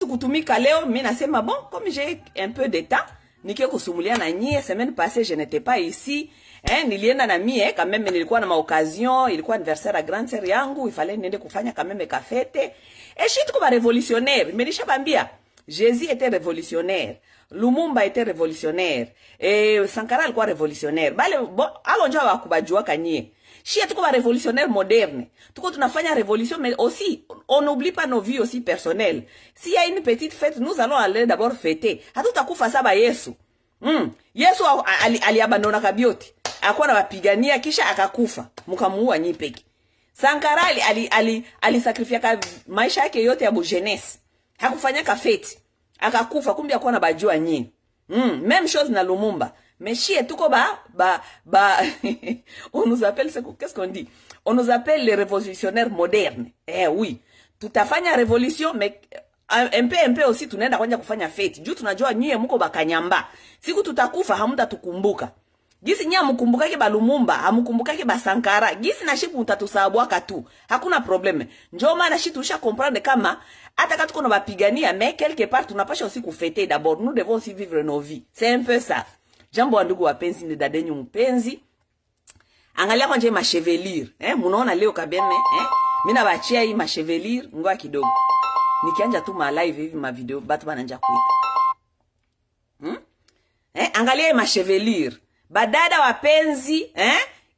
tukutumika leo, mimi nasema bon, comme j'ai un peu de temps, nike kusumulia na nyie. Semaine passée, je n'étais pas ici. Nilienda na mie, quand même, nilikuwa na maoccasion, ilikuwa anniversaire à grande sœur yangu, il fallait niende kufanya quand même kafete. Et shit kuba révolutionnaire, mais nishabambia, Jésus était révolutionnaire. Lumumba était révolutionnaire. Et Sankara alikuwa révolutionnaire. Bale, bon, alonja wakubajua kanyie. Shia tuko ba révolutionnaire moderne. Tuko tunafanya révolution, mais aussi, on n'oublie pas nos vies aussi personnelles. S'il y a une petite fête, nous allons aller d'abord fêter. Hatutakufa saba Yesu. Yesu aliabandona kabioti. Akuwa na wapigania kisha akakufa. Mukamuua nyipeki. Sankara alisakrifia maisha yake yote ya bujeunesse. Hakufanya kafeti. Akakufa kumbi akuwa na bajua nyini. Même chose na Lumumba. Mais chie tuko on nous appelle, qu'est-ce qu'on dit? On nous appelle les révolutionnaires modernes. Eh oui. Tutafanya révolution, mais un peu aussi tunaenda kwanja kufanya feti. Juu tunajua nyie muko bakanyamba. Siku tutakufa hamuta tukumbuka. Gisi nyie mukumbukake ba Lumumba, hamukumbukake ba Sankara. Gisi na shipu mutatusabwaka tu. Hakuna probleme. Njoo maana shi tulisha comprendre kama hata kama tuko na bapigania, mais quelque part tunapasha aussi kufete d'abord. Nous devons aussi vivre nos vies. C'est un peu ça. Jambo wandugu wapenzi ni dadenyu mpenzi. Angalia kwanje mashevelire. Munaona leo kabeme. Mina bachia hii mashevelire. Ngoa kidogo. Nikianja tu ma live hivi ma video. Batu bananja kuita. Angalia hii mashevelire. Badada wapenzi.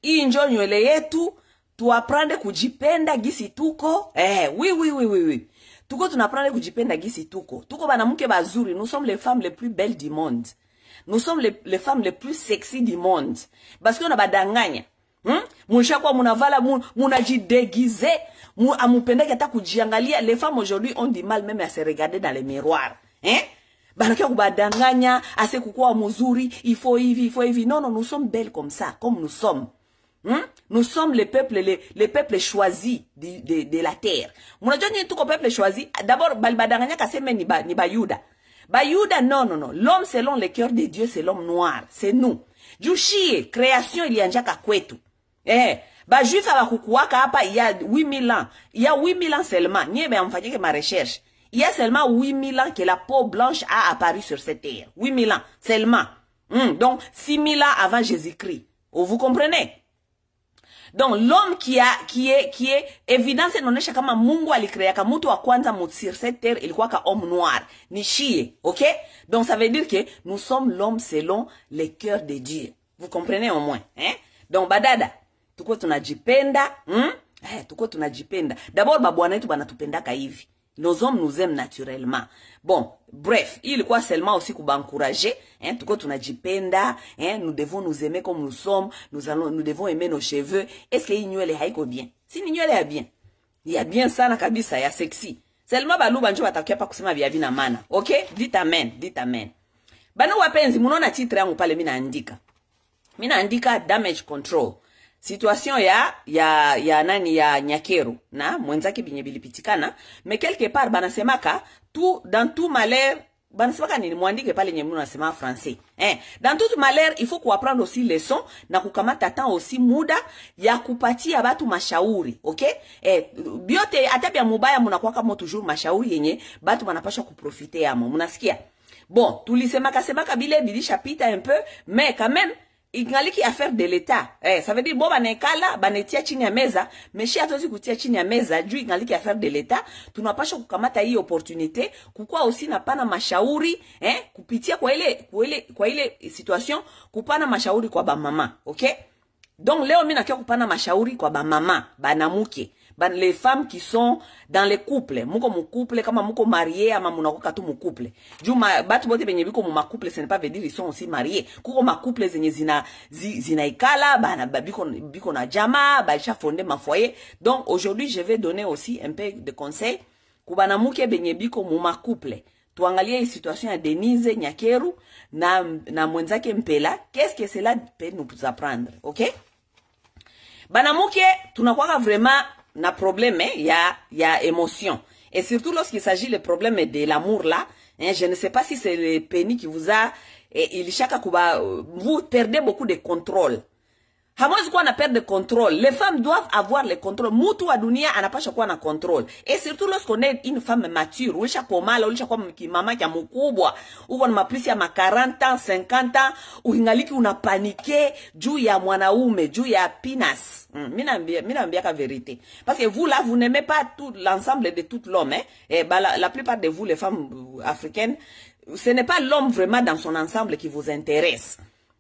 Hii njo nywele yetu. Tuaprande kujipenda gisi tuko. Oui. Tuko tunaprande kujipenda gisi tuko. Tuko banamuke bazuri. Nous sommes les femmes les plus belles du monde. Nous sommes les femmes les plus sexy du monde. Parce qu'on a badanganya. Mwisha munavala, munajidegize, amupendeke ata kujiangalia. Les femmes aujourd'hui ont du mal même à se regarder dans les miroirs. Banakia kubadanganya, ase kukua muzuri, il faut hivi. Non, nous sommes belles comme ça, comme nous sommes. Nous sommes les peuples choisis de la terre. Munajua ni tuko peuple choisi. D'abord, balbadanganya kaseme ni bayuda. Bayuda, non. L'homme selon le cœur de Dieu, c'est l'homme noir. C'est nous. Jushie, création, il y a njaka kwetu. Bajuif abakukuwaka hapa, il y a 8000 ans. Il y a 8000 ans seulement. Nye be amfanyike ma recherche. Il y a seulement 8000 ans que la peau blanche a apparu sur cette terre. 8000 ans seulement. Donc, 6000 ans avant Jésus-Christ. Vous comprenez? Donc, l'homme qui est évidence inaonesha kama Mungu alikreaka mtu wa kwanza sur cette terre ilikuwa ka homme noir. Ni shie, ok? Donc, ça veut dire que nous sommes l'homme selon le cœur de Dieu. Vous comprenez au moins, Donc, badada, tuko tunajipenda, tuko tunajipenda. D'abord, babwana yetu banatupendaka hivi. Nos hommes nous aiment naturellement. Bon, bref, il quoi seulement aussi qu'on va encourager, tout cas on a jipenda, nous devons nous aimer comme nous sommes, nous devons aimer nos cheveux. Est-ce que l'inywele haiko bien? Si l'inywele est bien, il y a bien ça na kabisa, il y a sexy. Seulement balu banjo batakia pa kusema vya vina mana. OK? Dites amen, dites amen. Bano wapenzi, munaona titre yangu pale mina andika. Mina andika damage control. Situation ya nani ya Nyakeru na mwenzake binye bilipitikana, mais quelque part banasemaka dans tout malheur banasemaka nini muandike pale nyemu nasema français. Dans tout malheur il faut kuapprendre aussi leçon na kukamata temps aussi muda ya kupatia batu mashauri, OK? Biote atabia mubaya munakuwa kama toujours mashauri yenye batu banapaswa kuprofiter yamo. Munasikia? Bon, tulisemaka bile bilisha pita un peu, mais quand même ingaliki affaire de l'État. Ça veut dire bon banekala banetia chini ya meza, mais shi atozi kutia chini ya meza juu ingaliki affaire de l'État, tunapasha kukamata hii opportunité kukua aussi na pana mashauri, kupitia kwa ile situation kupana mashauri kwa ba mama, OK? Donc leo mimi nakia kupana mashauri kwa ba mama, banamuke, les femmes qui sont dans les couples, muko mu couple kama muko marié ama munakoka tu mu couple. Juma batu bote benye biko mu ma couple, ce n'est pas veut dire ils sont aussi mariés. Kuko ma couple zenye zina ikala, biko na jama, baisha fondé ma foyer. Donc aujourd'hui, je vais donner aussi un peu de conseils kubana muke benye biko mu ma couple. Tuangalie situation ya Denise Nyakeru na mwenzake Mpela. Qu'est-ce que cela peut nous apprendre, OK? Banamuke tunakuwa vraiment na problème ya émotion, et surtout lorsqu'il s'agit le problème de l'amour là, je ne sais pas si c'est le pénis qui vous a il chaka kuba vous perdez beaucoup de contrôle. Hamwezi kuwa na perte de contrôle. Les femmes doivent avoir le contrôle. Mutu wa dunia anapasha kuwa na contrôle. Et surtout lorsqu'on est une femme mature, ulisha komala, ulisha kuwa mama kia mkubwa, uko na maplisi ya ma 40 ans, 50 ans, uhingaliki unapanike juu ya mwanaume, juu ya penis. Mina mbia ka vérité. Parce que vous là, vous n'aimez pas tout l'ensemble de tout l'homme, hein. Et la plupart de vous, les femmes africaines, ce n'est pas l'homme vraiment dans son ensemble qui vous intéresse.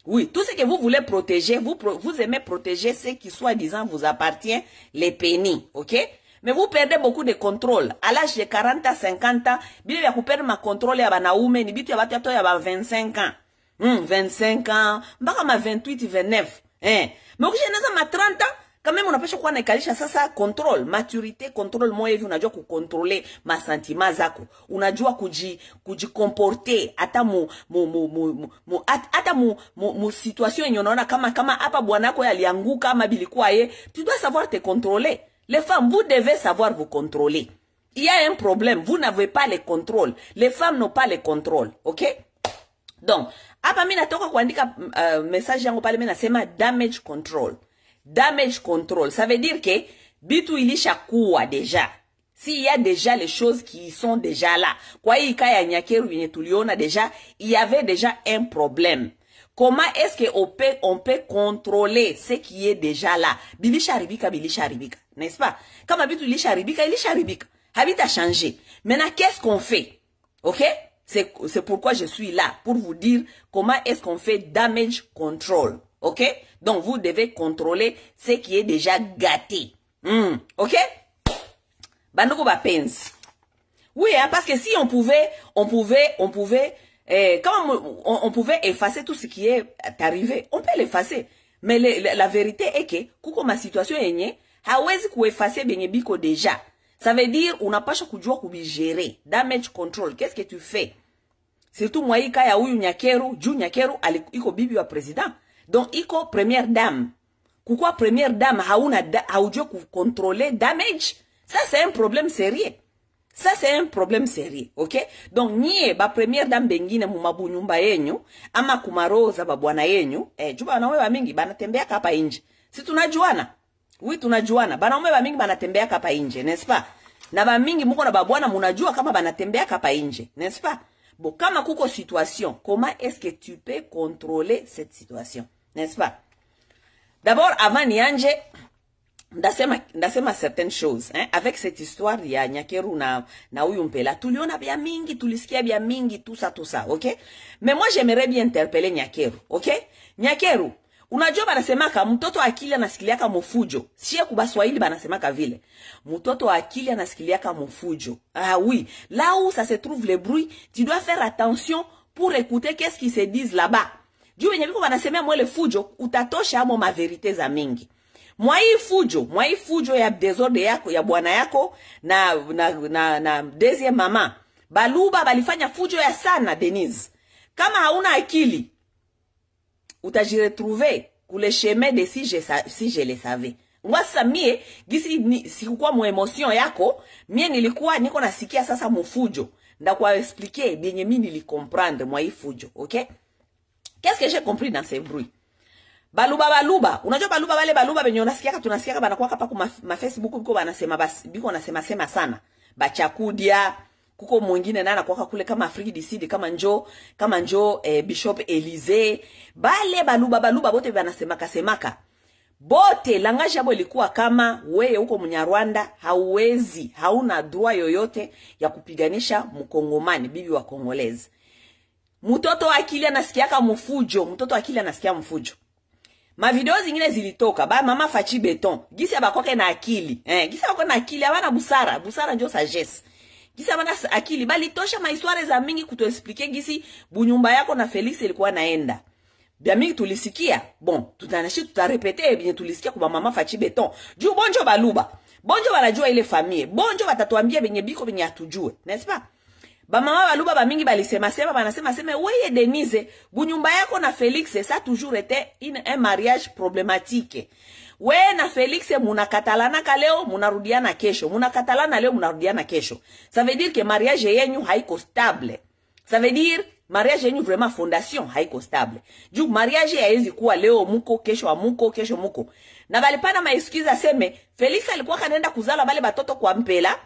Oui, tout ce que vous voulez protéger, vous aimez protéger ce qui soi-disant vous appartient, les pénis, ok? Mais vous perdez beaucoup de contrôle. À l'âge de 40 à 50 ans, bien ya kuperdre ma contrôle ya banaume, ni bitu ya batu ya ba 25 ans. 25 ans, mbaka ma 28, 29. Mais ukishaanza ma 30 ans, quand même unapaswa kuwa naikalisha sasa control, maturité, control moyo hivi unajua kukontrole masentima zako. Unajua kujikomporte hata mu situation yenye unaona kama hapa bwanako alianguka ama bilikuwa ye, tu dois savoir te contrôler. Les femmes, vous devez savoir vous contrôler. Il y a un problème, vous n'avez pas le contrôle. Les femmes n'ont pas le contrôle, OK? Donc, hapa mimi natoka kuandika message yangu pale mimi nasema damage control. Damage control, ça veut dire que bitu ilisha kuwa déjà. S'il y a déjà les choses qui sont déjà là. Kwa hii kaya Nyakeru yenye tuliona déjà, il y avait déjà un problème. Comment est-ce que on peut contrôler ce qui est déjà là? Bilisha haribika, n'est-ce pas? Kama bitu ilisha haribika, habita changer. Maintenant, qu'est-ce qu'on fait? OK? C'est pourquoi je suis là, pour vous dire comment est-ce qu'on fait damage control. OK? Donc, vous devez contrôler ce qui est déjà gâté. OK? Bandoko bapenzi. Oui, hein, parce que si on pouvait effacer tout ce qui est arrivé, on peut l'effacer. Mais la vérité est que, kuko ma situation yenye, hawezi kueffacer benye biko déjà. Ça veut dire, unapasha kujua kubigérer. Damage control. Qu'est-ce que tu fais? Surtout, moi, ika ya huyu Nyakeru, juu Nyakeru, iko bibi wa président. Donc, iko première dame. Pourquoi première dame, haujue contrôler damage? Ça, c'est un problème sérieux. Ça, c'est un problème sérieux, ok? Donc, nie, ba première dame bengine mumabu nyumba yenyu, ama kumaroza babwana yenyu, juba wanaume wa mingi, banatembea kapa inje. Si tunajuana? Oui, tunajuana. Banaume wa mingi banatembea kapa inje, n'est-ce pas? Na ba mingi muko na babwana munajua kama banatembea kapa inje, n'est-ce pas? Bon, kama kuko situation, comment est-ce que tu peux contrôler cette situation? N'est-ce pas? D'abord, avant nianje, ndasema certaines choses, hein, avec cette histoire ya Nyakeru na huyu mpela, tuliona bia mingi, tulisikia bia mingi, tout ça, ok? Mais moi, j'aimerais bien interpeller Nyakeru, ok? Nyakeru, unajua banasemaka, mtoto akili anasikiliaka mufujo. Siye kubaswahili banasemaka vile. Mtoto akili anasikiliaka mufujo. Ah oui, là où ça se trouve le bruit, tu dois faire attention pour écouter qu'est-ce qu'ils se disent là-bas. Juu wenye viko banasemea mwele fujo, utatosha amo ma verite za mingi. Mwa hii fujo ya desorde yako, ya bwana yako, na deuxième mama. Baluba balifanya fujo ya sana, Denise. Kama hauna akili, utajiretrouver kule chemin de si je le savais. Mwa sasa mie, gisi sikukuwa mu emotion yako, mie nilikuwa niko nasikia sasa mufujo. Ndakuwa expliquer, bienye mi nilikomprendre mwa hii fujo, ok? Qu'est-ce que j'ai compris dans ces bruits? Baluba. Unajua baluba benye unasikiaka tunasikiaka banakuwa kapa kwa Facebook biko banasema basi biko nasema sana. Bachakudia kuko mwingine nana kwa kule kama Afrique du Sud kama njo Bishop Elise. Bale baluba bote banasemaka. Bote langage yabo ilikuwa kama wewe huko Mnyarwanda hauna droit yoyote ya kupiganisha mkongomani bibi wa Kongolezi. Mtoto akili anasikiaka mfujo. Ma video zingine zilitoka, ba mama Fachi Beton, gisi abakoke na akili. Gisi abakoke na akili, abana busara njo sagesse. Gisi abana akili, bali tosha mahistoire za mingi kutuexplique gisi bunyumba yako na Felix ilikuwa naenda. Bia mingi tulisikia, bon, tutarepete bien tulisikia kwa mama Fachi Beton. Juu bonjo baluba. Bonjo wanajua ile famille. Bonjo watatuambia benye biko benye atujue, n'est-ce pas? Ba mama baluba ba mingi balisema banasema weye Denise, bunyumba yako na Felix ça a toujours été un mariage problématique. Weye na Felix munakatalana leo munarudiana kesho, munakatalana leo munarudiana kesho. Ça veut dire que mariage yenyu haiko stable. Ça veut dire mariage yenyu vraiment fondation haiko stable. Juu mariage haezi kuwa leo muko, kesho amuko, kesho muko. Na balipana ma excuse aseme, Felix alikuwa kanenda kuzala bale batoto kwa mpela,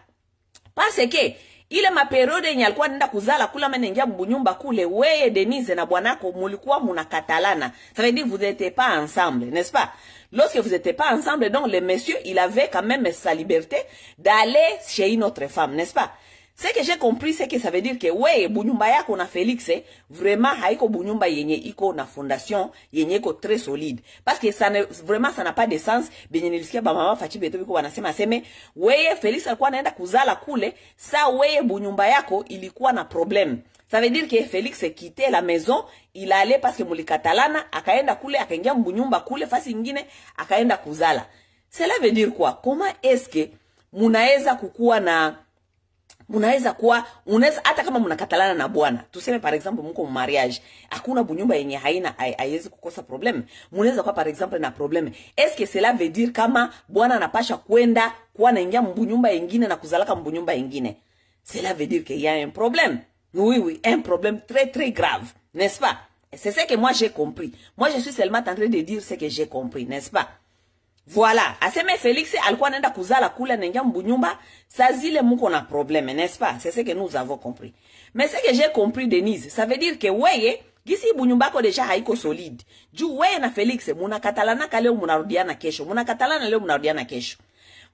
parce que ile maperiode yenye alikuwa nenda kuzala kula menengia mbunyumba kule, weye Denise na bwanako mulikuwa munakatalana. Ça veut dire vous n'étiez pas ensemble, n'est-ce pas? Lorsque vous n'étiez pas ensemble, donc le monsieur, il avait quand même sa liberté d'aller chez une autre femme, n'est-ce pas? Ce que j'ai compris, c'est que ça veut dire que ouais, bunyumba yako na Felix, vraiment haiko bunyumba yenye iko na fondation, yenye iko très solide. Parce que ça ne, vraiment ça n'a pas de sens. Benye nilisikia ba mama Fachi Beto biko wanasema aseme, ouais, Felix alikuwa anaenda kuzala kule, sa ouais bunyumba yako ilikuwa na problème. Ça veut dire que Félix quittait la maison, il allait parce que mulikatalana, akaenda kule, akaingia mbunyumba kule, fasi ingine, akaenda kuzala. Cela veut dire quoi? Comment est-ce que munaeza kukua na munaweza kuwa unaweza hata kama mnakatalana na bwana, tuseme par exemple mko mariage, hakuna bunyumba yenye haina haiwezi kukosa problem. Munaweza kuwa par exemple na problem. Est-ce que cela veut dire kama bwana anapasha kwenda kuwa naingia mbunyumba nyingine na kuzalaka mbunyumba nyingine? Cela veut dire qu'il y a un problème. Oui, oui, un problème très très grave, n'est-ce pas? C'est ce que moi j'ai compris. Moi je suis seulement en train de dire ce que j'ai compris, n'est-ce pas? Voilà, aseme Félix alikuwa nenda kuzala kula nengia mbunyumba, sa zile muko na problème, n'est-ce pas? C'est ce que nous avons compris. Mais ce que j'ai compris, Denise, ça veut dire que weye, gisi bunyumba ko deja haiko solide. Juu weye na Félix, munakatalana leo munarudiana kesho. Munakatalana leo munarudiana kesho.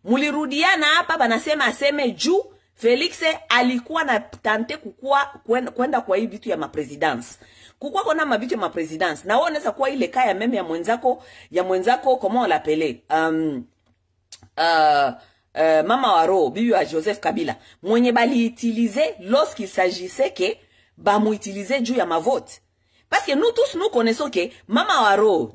Mulirudiana hapa banasema aseme juu Félix alikuwa na tante kukua kwenda kwa hii vitu ya mapresidence. Kukua kona mabitu ya mapresidence. Na wao unaweza kuwa ile kaya meme ya mwenzako comment on l'appelait? Mama Waro, bibi wa Joseph Kabila. Mwenye bali utiliser lorsqu'il s'agissait que ba mu utiliser juu ya mavote. Parce que nous tous nous connaissons que Mama Waro,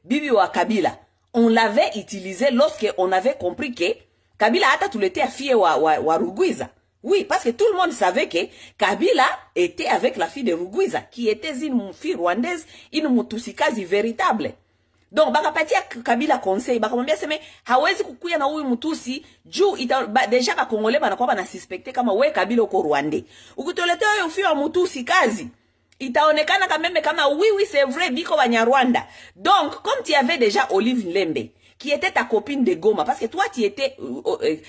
bibi wa Kabila, on l'avait utilisé lorsqu'on avait compris que Kabila hata tulete fille wa Rugwiza. Oui, parce que tout le monde savait que Kabila était avec la fille de Rugwiza, qui était une fille rwandaise, une mutusikazi véritable. Donc, bakapatia Kabila conseil, bakamwambia seme, hawezi kukuya na huyu mutusi, juu deja ba Kongole banakuwa bana suspecte kama we Kabila uko Rwandais. Ukitoletea huyo fille wa mutusi kazi, itaonekana kama oui, c'est vrai, biko Banyarwanda. Donc, comme tu avais déjà Olive Nlembe, qui était ta copine de Goma, parce que toi tu étais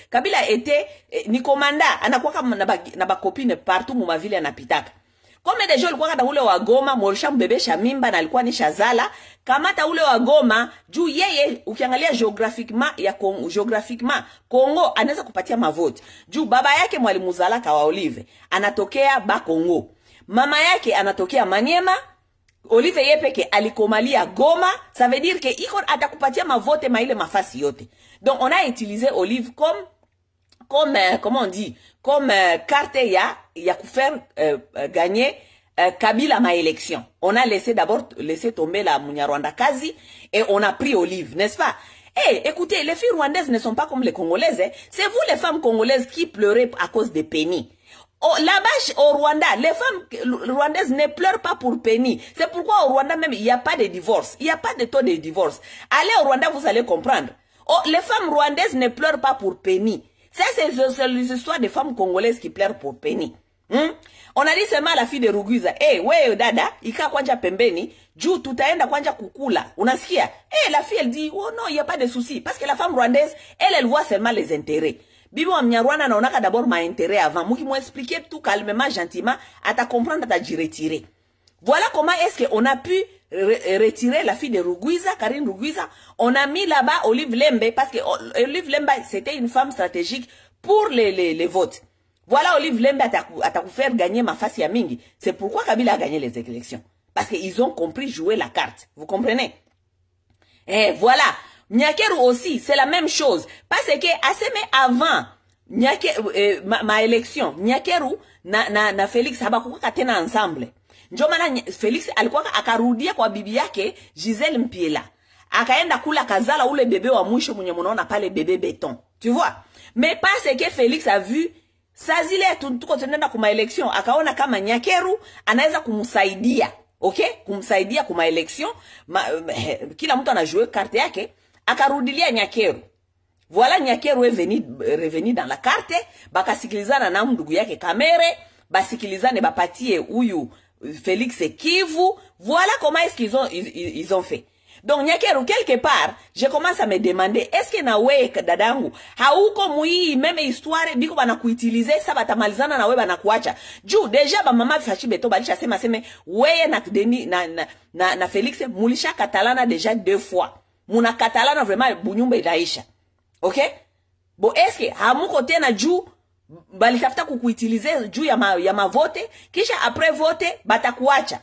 Kabila était ni commanda anakuwa kama na ba copine partout mu mavile anapitaka. Comme déjà alikuwa na ule wa Goma, molisha mbebesha mimba na alikuwa ni shazala, kamata ule wa Goma, juu yeye ukiangalia géographiquement Congo anaweza kupatia mavote. Juu baba yake mwalimu Zalaka wa Olive anatokea ba Congo. Mama yake anatokea Maniema. Olive yepeke alikomalia Goma, ça veut dire que iko atakupatia mavote maile mafasi yote. Donc on a utilisé Olive comme comment on dit, comme carte ya faire gagner Kabila ma élection. On a d'abord laissé tomber la Munyarwanda kazi et on a pris Olive, n'est-ce pas? Eh, écoutez, les filles rwandaises ne sont pas comme les Congolaises, hein. C'est vous les femmes congolaises qui pleurez à cause de Penny. Oh, là-bas, au Rwanda, les femmes rwandaises ne pleurent pas pour Penny. C'est pourquoi au Rwanda même, il n'y a pas de divorce. Il n'y a pas de taux de divorce. Allez au Rwanda, vous allez comprendre. Oh, les femmes rwandaises ne pleurent pas pour Penny. Ça, c'est les histoires des femmes congolaises qui pleurent pour Penny. On a dit seulement à la fille de Rugwiza, eh, ouais, dada, ika kwanja pembeni, juu tutaenda kwanja kukula. Unasikia? Eh, la fille, elle dit, oh non, il n'y a pas de souci. Parce que la femme rwandaise, elle voit seulement les intérêts. Bibi wa Mnyarwanda naonaka d'abord ma intérêt avant. Muki mu expliquer tout calmement, gentiment, à ta comprendre, à ta retirer. Voilà comment est-ce qu'on a pu retirer la fille de Rugwiza, Karine Rugwiza. On a mis là-bas Olive Lembe, parce que Olive Lembe, c'était une femme stratégique pour les votes. Voilà, Olive Lembe a faire gagner ma face ya mingi. C'est pourquoi Kabila a gagné les élections. Parce qu'ils ont compris jouer la carte. Vous comprenez? Et voilà. Nyakeru aussi, c'est la même chose. Parce que, aseme avant, ma élection, Nyakeru na Félix, habakuwa tena ensemble. Njomana Félix alikuwa akarudia kwa bibi yake, Giselle Mpiela. Akaenda kula kazala ule bébé wa mwisho mwenye munaona pale bébé béton. Tu vois? Mais parce que Félix a vu, sa zile tuko tunaenda kuma élection, akaona kama Nyakeru, anaweza kumsaidia. Ok? Kumsaidia kuma élection. Kila mtu anajouer carte yake. Akarudilia Nyakeru. Voilà, Nyakeru est revenu dans la carte. Bakasikilizana na ndugu yake Kamere. basikilizane bapatie huyu Félix Kivu. Voilà comment est-ce qu'ils ont fait. Donc Nyakero, quelque part, je commence à me demander, est-ce que na we dadangu hauko mui meme histoire biko bana kuutiliser ça batamalizana na we bana kuacha juu deja ba mama fachi beto balisha sema weye na Deni na Félix mulisha katalana déjà 2 fois. Muna katalana vraiment bunyumba idaisha. OK? Bo est-ce que hamuko tena juu balitafuta kukuutiliser juu ya ma vote kisha après vote batakuacha.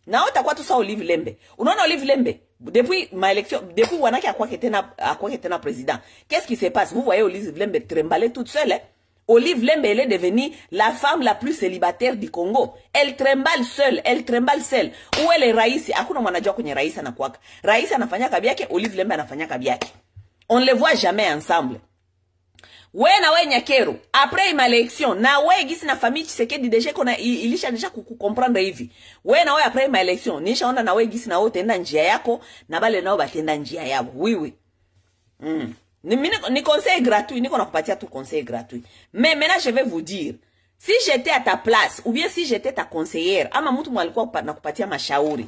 Na utakuwa tu sa Olive Lembe. Unaona Olive Lembe depuis ma élection, depuis wanaki akwake tena président. Qu'est-ce qui se passe? Vous voyez Olive Lembe trembler toute seule. Hein? Olive Lembe, elle est devenue la femme la plus célibataire du Congo. Elle tremble seule, Où elle est Raisi? Hakuna mwanajua kwenye Raisi anakuwaka. Raisi anafanya kabiake, Olive Lembe anafanya kabiake. On ne les voit jamais ensemble. We na we Nyakero, après ma élection, na we gisi na famille Tshisekedi deja kona ilisha deja kukomprendre hivi. We na we après ma élection, nisha onda na we gisi na we tenda njia yako, na bale nao batenda njia yabo. Oui. Ni conseil gratuit, niko nakupatia tout conseil gratuit. Mais maintenant je vais vous dire, si j'étais à ta place, ou bien si j'étais ta conseillère, ama mtu mwalikuwa nakupatia mashauri.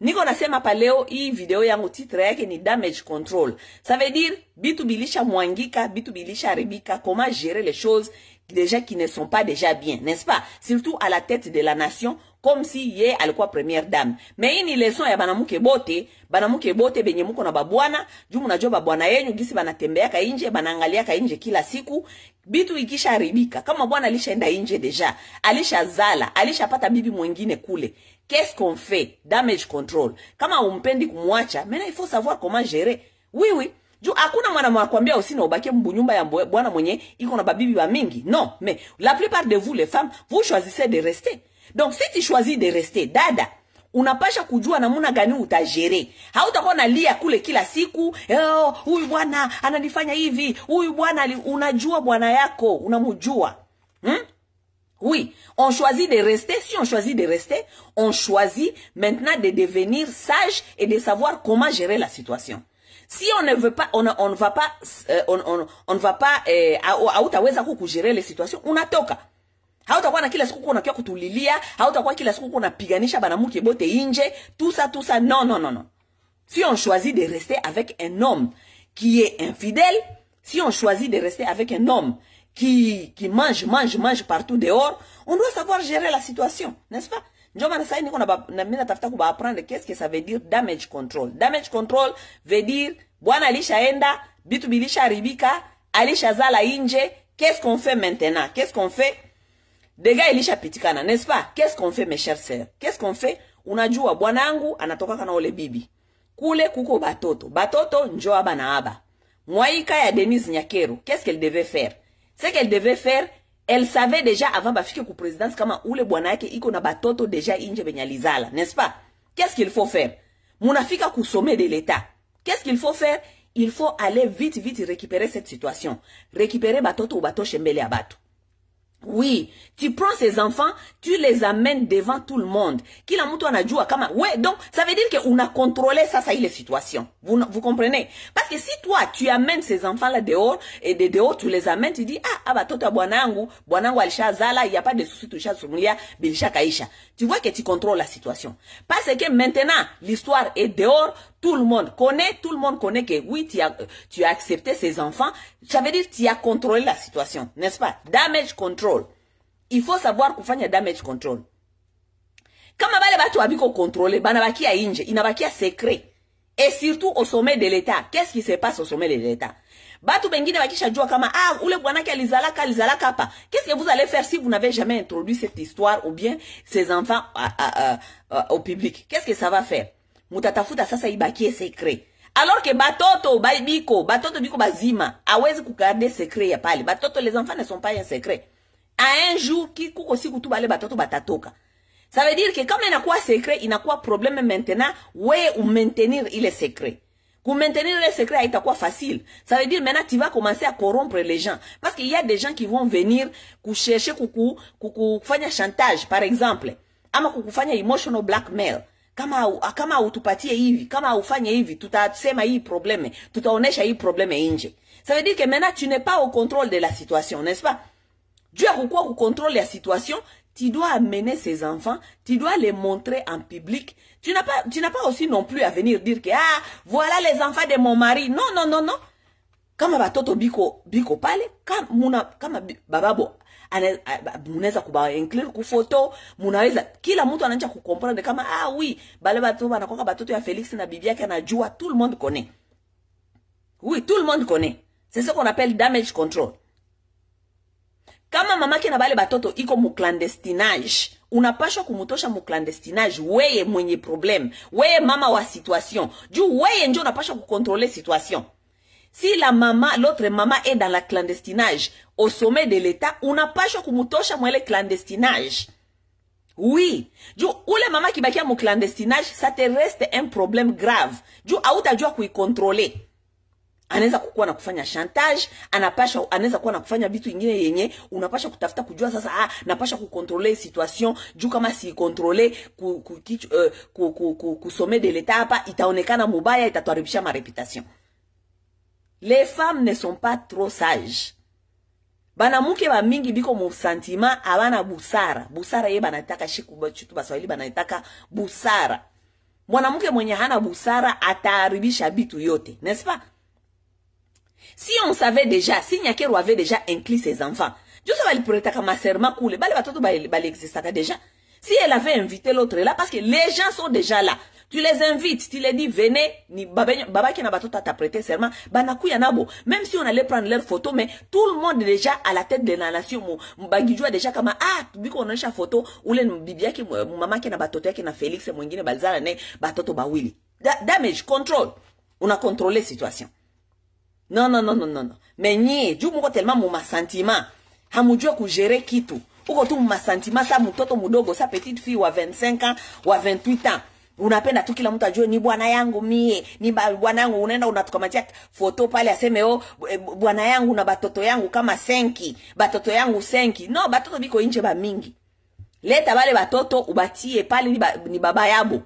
Niko nasema pa leo hii video yangu titre yake ni damage control. Ça veut dire bitu bilisha mwangika, bitu bilisha haribika, comment gérer les choses déjà qui ne sont pas déjà bien, n'est-ce pas? Surtout à la tête de la nation, comme si ye alikuwa première dame. Mais hii ni leçon ya banamuke bote benye muko na babwana, juu mnajua babwana yenu gisi banatembea ka nje, banaangalia ka nje kila siku, bitu ikisha haribika. Kama bwana alishaenda nje deja, alishazala, alishapata bibi mwingine kule. Qu'est-ce qu'on fait? Damage control. Kama umpendi kumwacha, maintenant il faut savoir comment gérer. Oui. Juu hakuna mwana mwakwambia usina ubaki mbunyumba ya bwana mwenye iko na babibi wa mingi. Non, mais la plupart de vous les femmes, vous choisissez de rester. Donc si tu choisis de rester, dada, unapasha kujua namuna gani utajere. Hautakuwa nalia kule kila siku, huyu bwana ananifanya hivi, huyu bwana unajua bwana yako, unamjua. Oui, on choisit de rester. Si on choisit de rester, on choisit maintenant de devenir sage et de savoir comment gérer la situation. Si on ne veut pas, on ne va pas, hautaweza kugérer les situations, unatoka. Hautakuwa na kila siku unakia kutulilia, hautakuwa kila siku unapiganisha banamuke bote inje, tout ça, non. Si on choisit de rester avec un homme qui est infidèle, si on choisit de rester avec un homme qui mange partout dehors, on doit savoir gérer la situation, n'est-ce pas? Njoma sasa niko na mimi natafuta kuapprendre qu'est-ce que ça veut dire damage control. Damage control veut dire bwana alishaenda, bitu bilisha haribika, alishazala nje, qu'est-ce qu'on fait maintenant? Qu'est-ce qu'on fait? Dega ilisha pitikana, n'est-ce pas? Qu'est-ce qu'on fait mes chers sœurs? Qu'est-ce qu'on fait? Unajua bwanangu anatoka kana ole bibi. Kule kuko batoto njo aba na aba. Mwaika ya Denise Nyakero, qu'est-ce qu'elle devait faire? Ce qu'elle devait faire, elle savait déjà avant bafike ku présidence kama ule bwana yake iko na batoto déjà inje benyalizala, n'est-ce pas? Qu'est-ce qu'il faut faire? Munafika ku sommet de l'État. Qu'est-ce qu'il faut faire? Il faut aller vite récupérer cette situation. Récupérer batoto ou bato shembele ya bato. Oui, tu prends ces enfants, tu les amènes devant tout le monde. Kila mtu anajua kama ouais, donc ça veut dire que on a contrôlé ça les situations. Vous comprenez? Parce que si toi tu amènes ces enfants là dehors et de dehors tu les amènes, tu dis batoto bwanangu alishazala, il y a pas de souci tushasumulia bilisha kaisha. Tu vois que tu contrôles la situation. Parce que maintenant l'histoire est dehors, tout le monde connaît que oui, tu as accepté ces enfants, ça veut dire que tu as contrôlé la situation, n'est-ce pas? Damage control. Il faut savoir kufanya damage control. Kama bale batu abiko contrôler, banabakia inje, inabakia secret. Et surtout au sommet de l'État. Qu'est-ce qui se passe au sommet de l'État? Batu bengine bakisha jua kama ule bwanake alizalaka hapa. Qu'est-ce que vous allez faire si vous n'avez jamais introduit cette histoire ou bien ces enfants au public? Qu'est-ce que ça va faire? Mutatafuta sasa ibakie secret. Alors que batoto biko bazima, hawezi kugarder secret ya pale. Batoto, les enfants ne sont pas un secret. À un jour, kuko siku tu bale batoto batatoka. Ça veut dire que comme il y a quoi secret, il y a quoi problème maintenant, ouais, ou maintenir il est secret. Pour maintenir le secret, il y a quoi facile. Ça veut dire maintenant tu vas commencer à corrompre les gens. Parce qu'il y a des gens qui vont venir chercher kufanya chantage, par exemple. Ama kufanya emotional blackmail. Kama utupatie hivi, kama ufanye hivi, tutasema hii probleme, tutaonesha hii probleme nje. Ça veut dire que maintenant tu n'es pas au contrôle de la situation, n'est-ce pas? Dieu a quoi au contrôle de la situation, tu dois amener ces enfants, tu dois les montrer en public. Tu n'as pas aussi non plus à venir dire que, ah, voilà les enfants de mon mari. Non, non, non, non. Kama batoto biko pale, kama bababo, munaweza kuba include ku photo, munaweza, kila mtu anaanza kukomprendre kama, ah oui, bale batoto banakoka batoto ya Felix na bibi yake anajua, tout le monde connaît. Oui, tout le monde connaît. C'est ce qu'on appelle damage control. Kama mamake na bale batoto iko mu clandestinage, unapashwa kumutosha mu clandestinage, weye mwenye problem, weye mama wa situation. Juu weye njo unapashwa kukontrole situation. Si la maman, l'autre maman est dans la clandestinage, au sommet de l'état, unapashwa kumutosha mwele clandestinage. Oui. Juu ule mama kibakia mu clandestinage, ça te reste un problème grave. Juu hautajua kuikontrole. Anaweza kukuwa na kufanya chantage, anaweza kuwa na kufanya vitu vingine yenye unapasha kutafuta kujua sasa, napasha kukontrole situation, juu kama si kontrole kusome de l'état hapa itaonekana mubaya, itatuharibisha ma réputation. Les femmes ne sont pas trop sages. Banamuke ba mingi biko mu sentiment abana busara. Busara ye banataka chitu baswahili banataka busara. Mwanamke mwenye hana busara ataharibisha vitu yote, n'est-ce pas? Si on savait déjà, si Nyakero avait déjà inclus ses enfants, je sais pas, il pourrait être comme ma serma cool, bah, les existait déjà. Si elle avait invité l'autre là, parce que les gens sont déjà là, tu les invites, tu les dis, venez, ni baba qui n'a pas tout à t'apprêter serment, banakou yanabo. Même si on allait prendre leurs photos, mais tout le monde déjà à la tête de la nation, mbagijua déjà comme, ah, tu qu'on a une photo, ou les bibia qui, maman qui n'a pas tout qui n'a Félix, et mwingine balzara ne, batoto bawili. Damage, control. On a contrôlé la situation. Non, non, non, non, non, non. Mais nye, juu muko tellement muma sentiment. Hamujua kujere kitu. Uko tu muma sentiment, sa mtoto mudogo, sa petite fille wa 25 ans, wa 28 ans. Unapenda tu kila mtu ajue ni bwana yangu mie, ni bwana yangu, unaenda unatukamatia foto pale aseme oh bwana yangu na batoto yangu kama 5, batoto yangu 5. No, batoto biko nje ba mingi. Leta bale batoto ubatie pale ni baba yabo,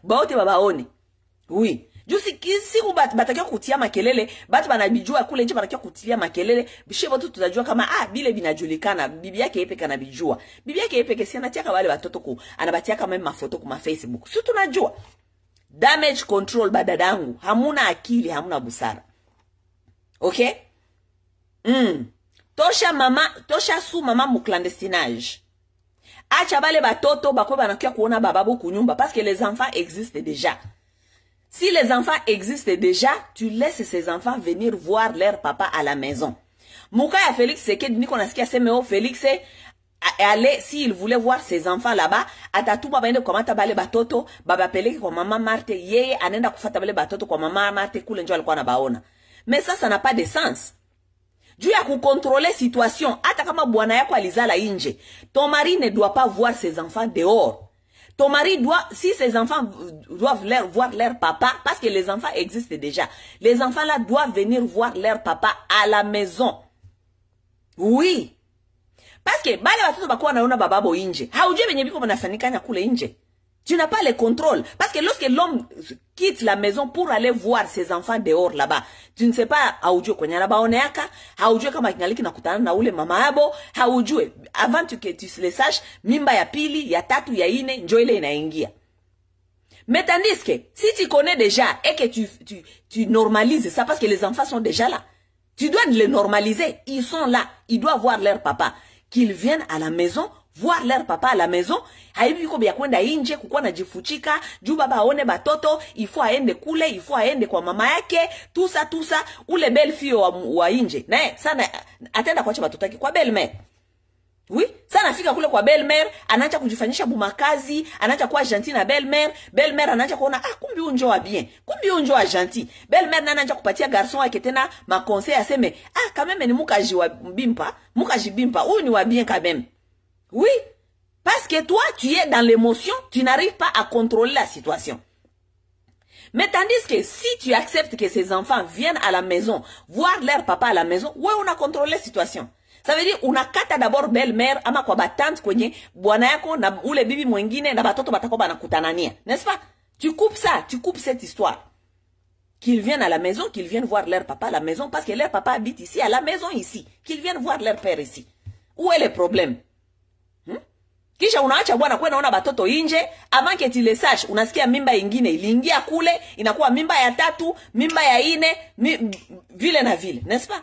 baote babaone. Oui. Juu si batakia kutia makelele, batu banabijua kule nje batakia kutilia makelele, bishevo tu tutajua kama bile binajulikana, bibi yake yepeke anabijua. Bibi yake yepeke si anatia wale watoto anabatia kama mafoto kuma Facebook. Si tunajua. Damage control badadangu, hamuna akili, hamuna busara. Okay? Tosha su mama mu clandestinage. Acha bale batoto bakwe banakia kuona bababo kunyumba parce que les enfants existent déjà. Si les enfants existent déjà, tu laisses ces enfants venir voir leur papa à la maison. Mouka ya Félix, c'est que Niko Nasikia Semeo Félix allait, s'il voulait voir ses enfants là-bas, atatuma baende kwa mata bale batoto, baba peleke kwa mama Marte, yeye anenda kufata bale batoto kwa mama Marte kule njo alikuwa nabaona. Mais ça n'a pas de sens. Juu ya kukontrole situation, hata kama bwana yako alizala inje, ton mari ne doit pas voir ses enfants dehors. Ton mari doit, si ses enfants doivent voir leur papa, parce que les enfants existent déjà, les enfants là doivent venir voir leur papa à la maison. Oui. Parce que, bale watoto bakuwa naona bababo inje. Haujue benye biko banafanikanya kule inje. Tu n'as pas le contrôle. Parce que lorsque l'homme quitte la maison pour aller voir ses enfants dehors là-bas, tu ne sais pas, haujue kwenye anabaoneaka, haujue kama kingaliki na kutana na ule mama yabo, haujue, avant que tu le saches, mimba ya pili, ya tatu, ya ine, njo ile inaingia. Mais tandis que, si tu connais déjà, et que tu normalises ça, parce que les enfants sont déjà là, tu dois les normaliser, ils sont là, ils doivent voir leur papa, qu'ils viennent à la maison, voir leur papa à la maison, haibi ko bya kwenda inje kukuwa na jifuchika, juu baba aone batoto, il faut aende kule, il faut aende kwa mama yake, tout ça, ule belle fille wa inje. Nae, sana, atenda kuacha batoto yake kwa belle-mère. Oui, sana fika kule kwa belle-mère, anaanza kujifanyisha bumakazi, anaanza kuwa gentil na belle-mère anaanza kuona, kumbi unjo wa bien, kumbi unjo wa gentil. Belle-mère na anaanza kupatia garçon wake tena ma conseil aseme, quand même ni mukaji wa bimpa, huyu ni wa bien quand même. Oui, parce que toi, tu es dans l'émotion, tu n'arrives pas à contrôler la situation. Mais tandis que si tu acceptes que ces enfants viennent à la maison, voir leur papa à la maison, ouais, on a contrôlé la situation. Ça veut dire, on a kata d'abord belle-mère, ama kwa batante kwenye, bwana yako, na ule bibi mwengine, na batoto batako banakutanania. N'est-ce pas? Tu coupes ça, tu coupes cette histoire. Qu'ils viennent à la maison, qu'ils viennent voir leur papa à la maison, parce que leur papa habite ici, à la maison ici. Qu'ils viennent voir leur père ici. Où est le problème? Kisha unaacha bwana kwenda ona batoto inje, avant que tu le saches, unasikia mimba ingine iliingia kule, inakuwa mimba ya 3, mimba ya 4, vile na vile, n'est-ce pas?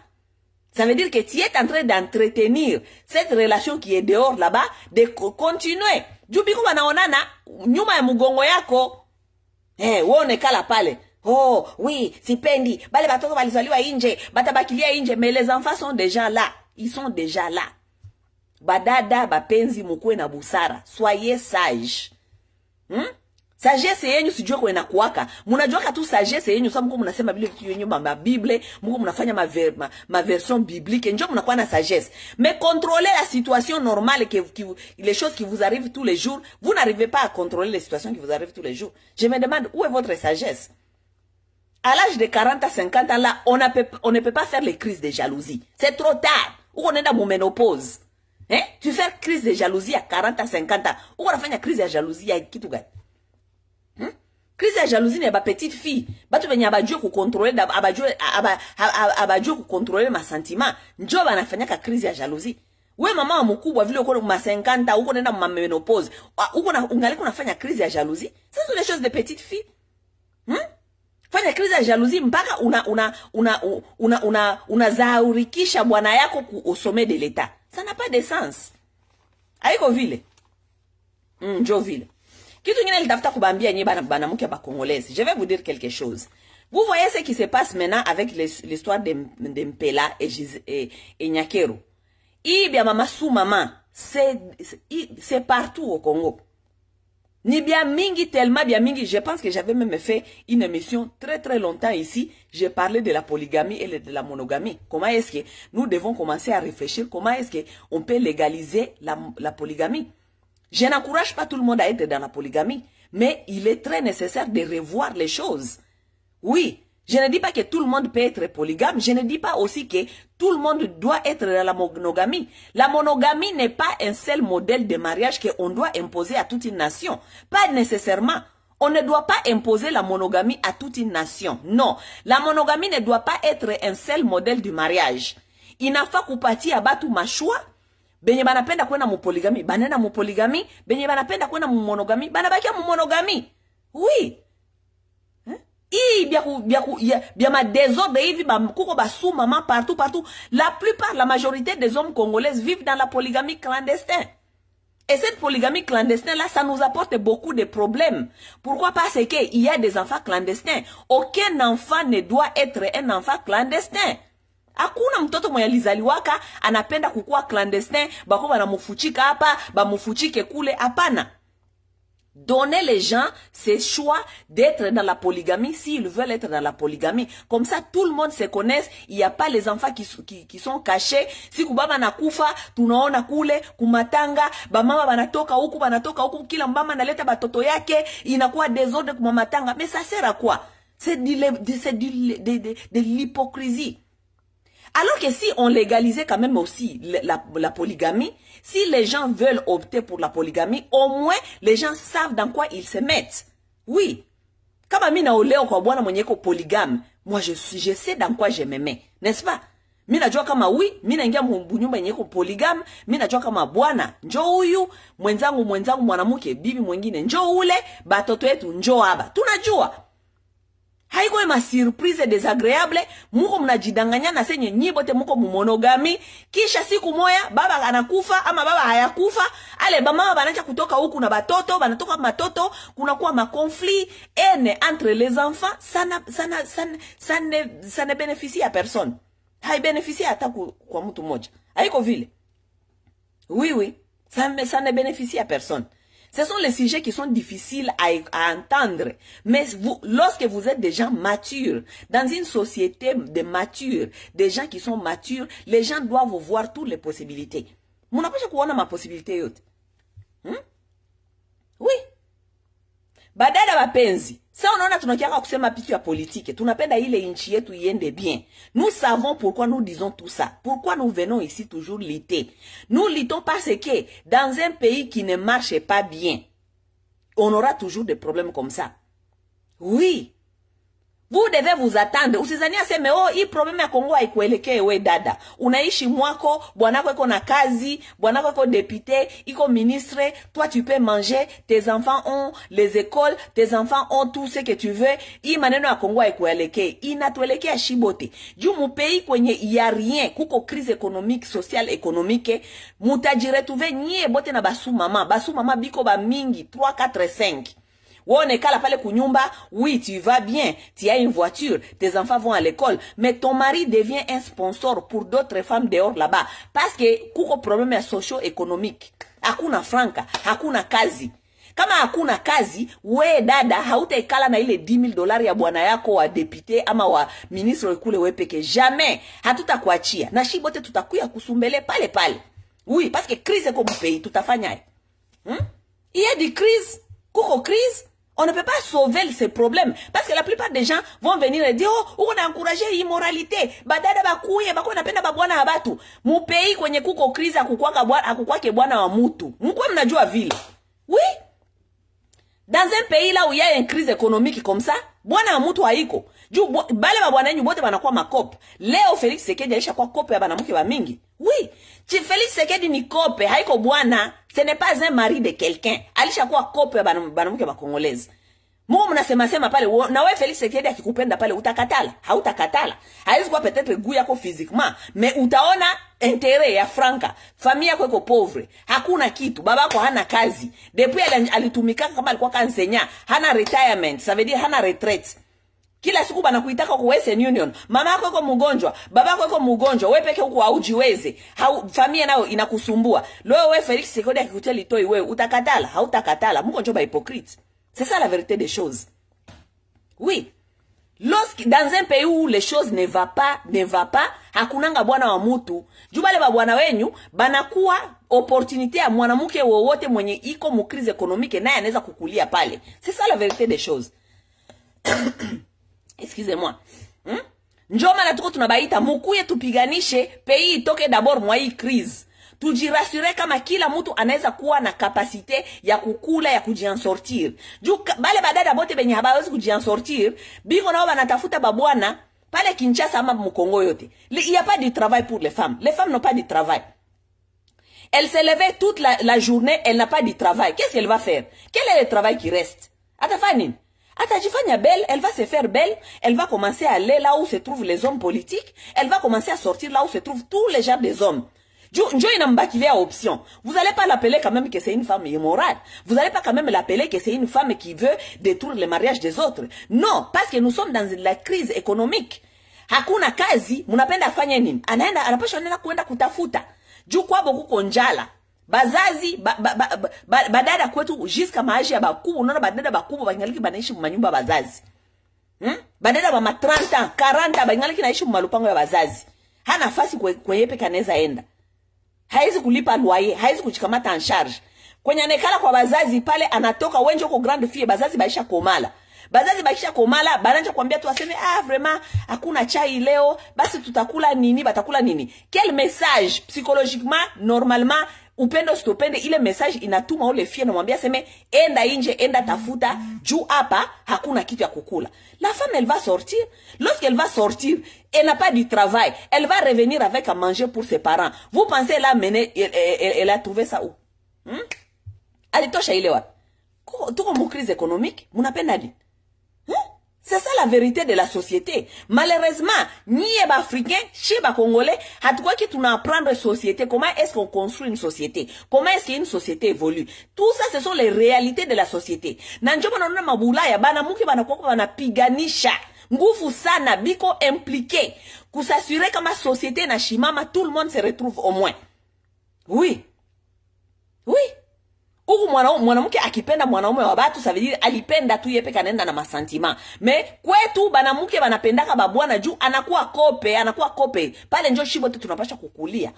Ça veut dire que tu es en train d'entretenir cette relation qui est dehors là-bas, de continuer. Jubiko wanaonana nyuma ya mugongo yako. Wone kala pale. Oh, oui, sipendi. Bale batoto balizaliwa inje, batabakilia inje, mais les enfants sont déjà là. Ils sont déjà là. Badada, bapenzi, mukwe na busara. Soyez sage. Sagesse yenyu sijue kwa inakuwaka. Munajua tu sagesse yenyu sababu mnasema Biblia vitu yenyu ma Bible, mko mnafanya ma version biblique, njoo mnakuwa na sagesse. Mais contrôler la situation normale les choses qui vous arrivent tous les jours, vous n'arrivez pas à contrôler les situations qui vous arrivent tous les jours. Je me demande où est votre sagesse? À l'âge de 40 à 50 ans là, on ne peut pas faire les crises de jalousie. C'est trop tard. Ou on est dans mon ménopause. Tu fais crise de jalousie à 40 à 50 ans. Ou on a fait une crise de jalousie à qui tout gars? Crise de jalousie n'est pas petite fille. Batu benye abajue ku contrôler abajue ku contrôler ma sentiment. Njo banafanya ka crise ya jalousie. We mama wa mkubwa vile uko ma 50 uko nenda ma menopause. Uko ungali kunafanya crise ya jalousie. Ça sont des choses de petite fille. Fanya crise ya jalousie mpaka unazaurikisha bwana yako au sommet de l'état. Ça n'a pas de sens. Haiko vile. Njo vile. Kitu ngine litafuta kubambia nye bana mke ba congolaise. Je vais vous dire quelque chose. Vous voyez ce qui se passe maintenant avec l'histoire de Mpela et Nyakero. Ibia mama sou maman, c'est partout au Congo. Ni bien mingi, tellement bien mingi. Je pense que j'avais même fait une émission très longtemps ici. J'ai parlé de la polygamie et de la monogamie. Comment est-ce que nous devons commencer à réfléchir? Comment est-ce qu'on peut légaliser la polygamie? Je n'encourage pas tout le monde à être dans la polygamie, mais il est très nécessaire de revoir les choses. Oui, je ne dis pas que tout le monde peut être polygame, je ne dis pas aussi que tout le monde doit être dans la monogamie. La monogamie n'est pas un seul modèle de mariage qu'on doit imposer à toute une nation. Pas nécessairement. On ne doit pas imposer la monogamie à toute une nation. Non, la monogamie ne doit pas être un seul modèle du mariage. Il n'a pas kupati abatu mashua. Benye banapenda kwenda mu polygamy, banena mu polygamy, benye banapenda kwenda mu monogamy, banabakia mu monogamy. Oui. Bien ma désordre hivi ba kuko ba sou maman partout. La plupart, la majorité des hommes congolais vivent dans la polygamie clandestine. Et cette polygamie clandestine là, ça nous apporte beaucoup de problèmes. Pourquoi? Parce que il y a des enfants clandestins. Aucun enfant ne doit être un enfant clandestin. Hakuna mtoto mwenye alizaliwaka anapenda kukua clandestin, bako banamufuchika hapa, bamufuchike kule, hapana. Donnez les gens ce choix d'être dans la polygamie s'ils veulent être dans la polygamie. Comme ça, tout le monde se connaisse. Il n'y a pas les enfants qui sont cachés. Si kubaba na kufa, tunaona kule, kumatanga, bamama banatoka huku, kila mbama naleta batoto yake, inakuwa désordre kumamatanga. Mais ça sert à quoi? C'est de l'hypocrisie. Alors que si on légalisait quand même aussi la polygamie, si les gens veulent opter pour la polygamie, au moins les gens savent dans quoi ils se mettent. Oui. Kama mina oleo kwa bwana mwenye ko polygame, moi je sais dans quoi je me mets, n'est-ce pas? Mina jua kama oui, mina ingia mbunyumba yenye ko polygame, mina jua kama bwana njoo huyu, mwenzangu mwanamke, bibi mwingine njoo ule, batoto yetu njoo haba. Tunajua. Haiko ma surprise désagréable, muko mnajidanganya na senye nyibote muko monogami, kisha siku moya baba anakufa ama baba hayakufa, ale bamama banacha kutoka huku na batoto, banatoka matoto, kunakuwa ma conflit haine entre les enfants, ça ne bénéficie à personne. Hai bénéficie hata kwa mtu mmoja. Haiko vile. Oui, ça ne bénéficie à personne. Ce sont les sujets qui sont difficiles à entendre. Mais lorsque vous êtes des gens matures, dans une société de matures, des gens qui sont matures, les gens doivent voir toutes les possibilités. Mon approche kuona ma possibilité yote. Oui. Badada wapenzi. Ça unaona tunakiaka kusema pitu ya politique. Tunapenda ile inchi yetu iende bien. Nous savons pourquoi nous disons tout ça. Pourquoi nous venons ici toujours lutter. Nous luttons parce que dans un pays qui ne marche pas bien, on aura toujours des problèmes comme ça. Oui. Vous devez vous attendre. Usizania aseme, oh, hii problème ya Kongo haikuelekee we dada. Unaishi mwako, bwanako eko na kazi, bwanako eko député, iko ministre, toi tu peux manger, tes enfants ont les écoles, tes enfants ont tout ce que tu veux. Hii maneno ya Kongo haikuelekee. Inatuelekea shibote. Juu mu pays kwenye ya rien, kuko crise économique, sociale, économique, mutajiretrouve nyie bote na basu mama biko ba mingi, 3, 4, 5. Wone kala pale kunyumba, oui, tu vas bien, tu as une voiture, tes enfants vont à l'école, mais ton mari devient un sponsor pour d'autres femmes dehors là-bas. Parce que kuko problème socio-économique. Hakuna franka, hakuna kazi. Kama hakuna kazi, we dada, hautaikala na ile $10,000 ya bwana yako wa député ama wa ministre kule we peke. Jamais, hatutakuachia. Na shibote tutakuya kusumbele pale pale. Oui, parce que crise est comme pays, tutafanya. Il y a des crises, kuko crise. On ne peut pas sauver ces problèmes. Parce que la plupart des gens vont venir et dire, oh, on a encouragé l'immoralité. Badada bakuye, bako napenda babwana habatu. Mu pays kwenye kuko crise akukwake bwana wa mutu. Mkwe mnajua vile. Oui. Dans un pays là où il y a une crise économique comme ça, bwana wa mutu haiko. Juu bale babwana yenyu bote banakuwa makope. Leo Félix Tshisekedi alisha kwa kope ya banamuke ba mingi. Oui. Félix Tshisekedi ni kope, haiko bwana. Ce n'est pas un mari de quelqu'un. Alisha kwa kope ya banamuke ba Congolaise. Mungu mnasema pale, na wewe Félix Tshisekedi akikupenda pale utakatala, hautakatala. Haizi kwa peut-être goût yako physiquement, mais utaona intérêt ya franka. Familia yako iko pauvre, hakuna kitu, babako hana kazi. Depuis alitumika kama alikuwa kansenya, hana retirement, ça veut dire hana retraite. Kila siku banakuitaka kwa Western Union. Mama yako yuko mgonjwa, baba yako yuko mgonjwa, wewe peke yako haujiweze. Familia nayo inakusumbua. Leo wewe Félix Tshisekedi akikutia litoi wewe utakatala, hautakatala. Mungu ndio hypocrite. C'est ça la vérité des choses. Oui. Dans un pays où les choses ne va pas, hakunanga bwana wa mutu, jubale ba bwana wenyu, banakuwa opportunité ya mwanamuke wowote mwenye iko mu crise économique naye anaweza kukulia pale. C'est ça la vérité des choses. Excusez-moi. Njoma na tuko tunabaita mukuye tupiganishe pays itoke d'abord mwa hii crise. Tujirasure kama kila mtu anaweza kuwa na kapasite ya kukula ya kujiansortir. Juu bale badada bote benye hawezi kujiansortir, biko nao banatafuta babwana pale Kinshasa ama Mkongo yote. Il y a pas de travail pour les femmes. Les femmes n'ont pas de travail. Elle s'est levée toute la journée, elle n'a pas de travail. Qu'est-ce qu'elle va faire? Quel est le travail qui reste? Atafani. Atajifanya belle, elle va se faire belle, elle va commencer à aller là où se trouvent les hommes politiques, elle va commencer à sortir là où se trouvent tous les genres des hommes. Njo inambakilia option. Vous allez pas l'appeler quand même que c'est une femme immorale. Vous allez pas quand même l'appeler que c'est une femme qui veut détruire le mariage des autres. Non, parce que nous sommes dans la crise économique. Hakuna kazi, munapenda afanye nini? Anapaswa nenda kuenda kutafuta. Juu kwa boku konjala. Bazazi, badada kwetu jiska maaji ya bakubu. Unaona badada bakubu bangaliki banaishi manyumba bazazi. Badada ba 30 ans, 40 bangaliki naishi malupango ya bazazi. Hana nafasi kwenye kaneza enda. Haizi kulipa loyer, haizi kuchikamata en charge. Kwenye nekala kwa bazazi pale anatoka wenjo kwa grande fille, bazazi baisha komala. Bazazi baisha komala, bananja kuambia tu aseme, vraiment, hakuna chai leo, basi tutakula nini, batakula nini. Quel message, psychologiquement, normalement, upendo stopende, ile message inatuma ule fie na mwambia seme, enda inje, enda tafuta, juu hapa, hakuna kitu ya kukula. La femme, elle va sortir. Lorsqu'elle va sortir, elle n'a pas du travail. Elle va revenir avec à manger pour ses parents. Vous pensez la mener, elle a trouvé ça où? Alitosha ile wapi? Tuko mu crise économique, munapenda nini? C'est ça la vérité de la société. Malheureusement, ni les Africains, chez les Congolais, hatuko ki tuna apprendre société. Comment est-ce qu'on construit une société? Comment est-ce qu'une société évolue? Tout ça, ce sont les réalités de la société. Nanjoba naona mabulaya, banamuki banakuwa banapiganisha. Nguvu sana, biko impliqué. Kusassurer que ma société na shimama, tout le monde se retrouve au moins. Oui. Oui. Uku mwanamke akipenda mwanaume wa batu, ça veut dire alipenda tu yepe kanenda na masentima. Mais kwetu banamuke banapendaka babwana juu anakuwa kope. Pale njo shibo tu tunapasha kukulia.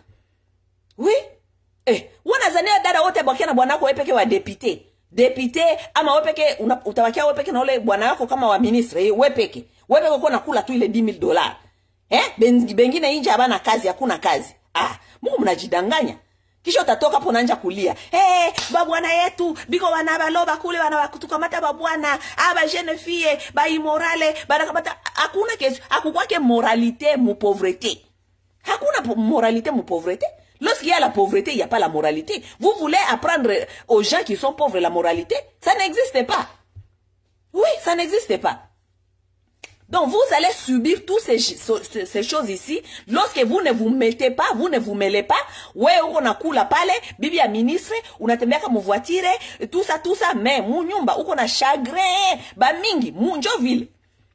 Oui? Wanazania dada wote bakia na bwanako wepeke wa député ama wepeke utawakia wepeke na ule bwana wako kama wa ministre, wepeke kwa nakula tu ile $10,000. Bengine inje abana kazi, hakuna kazi. Mungu mnajidanganya. Kisha utatoka hapo nanja kulia. Babwana yetu, biko wanabaloba kule wanawakutukamata babwana, aba jeune fille, ba immorale, banakamata. hakuna kesho, hakukwake moralité mu pauvreté. Hakuna moralité mu pauvreté. Lorsqu'il y a la pauvreté, il n'y a pas la moralité. Vous voulez apprendre aux gens qui sont pauvres la moralité? Ça n'existe pas. Oui, ça n'existe pas. Donc, vous allez subir toutes ces choses ici. Lorsque vous ne vous mettez pas, vous ne vous mêlez pas. Ouais, on a kula pale, bibi ya ministre, unatembea kama voiture, tout ça, mais munyumba, uko na chagrin, ba mingi, munjovile.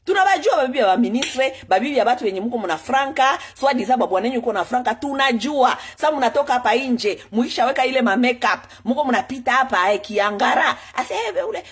Tunabajua babibi ya ministre, babibi ya batu wenye mko mna franka, swa diza babwanenyu uko na franka, tunajua. Sa mnatoka hapa nje, muisha weka ile ma makeup, mko mnapita hapa kiangara. Ase